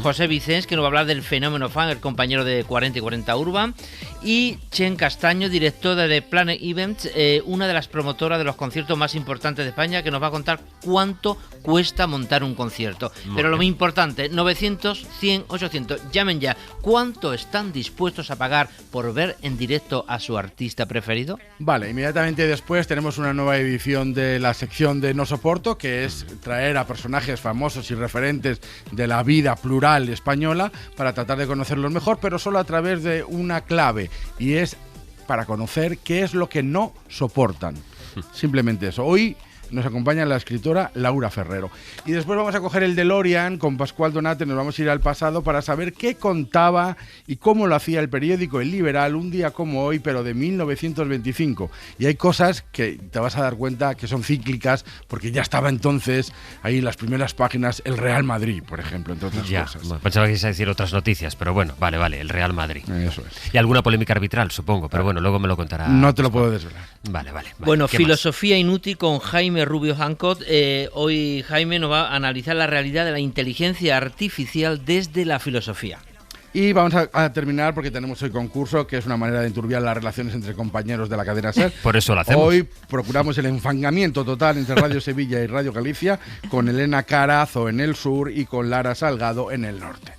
José Vicens, que nos va a hablar del fenómeno fan, el compañero de 40 y 40 Urban, y Chen Castaño, directora de Planet Events, una de las promotoras de los conciertos más importantes de España, que nos va a contar cuánto cuesta montar un concierto. Pero lo muy importante, 900-100-800, llamen ya. ¿Cuánto están dispuestos a pagar por ver en directo a su artista preferido? Vale, inmediatamente después tenemos una nueva edición de la sección de No Soporto, que es traer a personajes famosos y referentes de la vida plural española para tratar de conocerlos mejor, pero solo a través de una clave, y es para conocer qué es lo que no soportan. Simplemente eso. Hoy nos acompaña la escritora Laura Ferrero. Y después vamos a coger el DeLorean con Pascual Donate, nos vamos a ir al pasado para saber qué contaba y cómo lo hacía el periódico El Liberal un día como hoy, pero de 1925. Y hay cosas que te vas a dar cuenta que son cíclicas, porque ya estaba entonces ahí en las primeras páginas el Real Madrid, por ejemplo, entre otras cosas. Bueno, pensaba que ibas a decir otras noticias, pero bueno, vale, el Real Madrid. Eso es. Y alguna polémica arbitral, supongo, pero bueno, luego me lo contará. No te lo puedo desvelar. Vale. Bueno, filosofía inútil con Jaime Rubio Hancock. Hoy Jaime nos va a analizar la realidad de la inteligencia artificial desde la filosofía. Y vamos a terminar porque tenemos hoy concurso, que es una manera de enturbiar las relaciones entre compañeros de la cadena SER. Por eso lo hacemos. Hoy procuramos el enfangamiento total entre Radio Sevilla y Radio Galicia, con Elena Carazo en el sur y con Lara Salgado en el norte.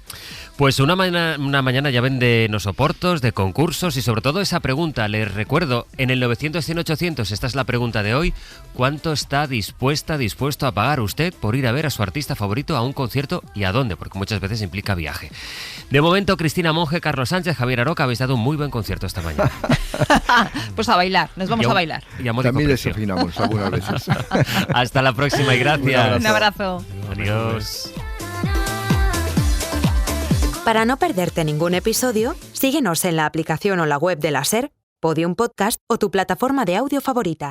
Pues una mañana ya ven de no soportos, de concursos y sobre todo esa pregunta. Les recuerdo, en el 900-100-800, esta es la pregunta de hoy. ¿Cuánto está dispuesto a pagar usted por ir a ver a su artista favorito a un concierto y a dónde? Porque muchas veces implica viaje. De momento, Cristina Monge, Carlos Sánchez, Javier Aroca, habéis dado un muy buen concierto esta mañana. Pues a bailar, nos vamos a bailar. También desafinamos algunas veces. Hasta la próxima y gracias. Un abrazo. Adiós. Para no perderte ningún episodio, síguenos en la aplicación o la web de la SER, Podium Podcast o tu plataforma de audio favorita.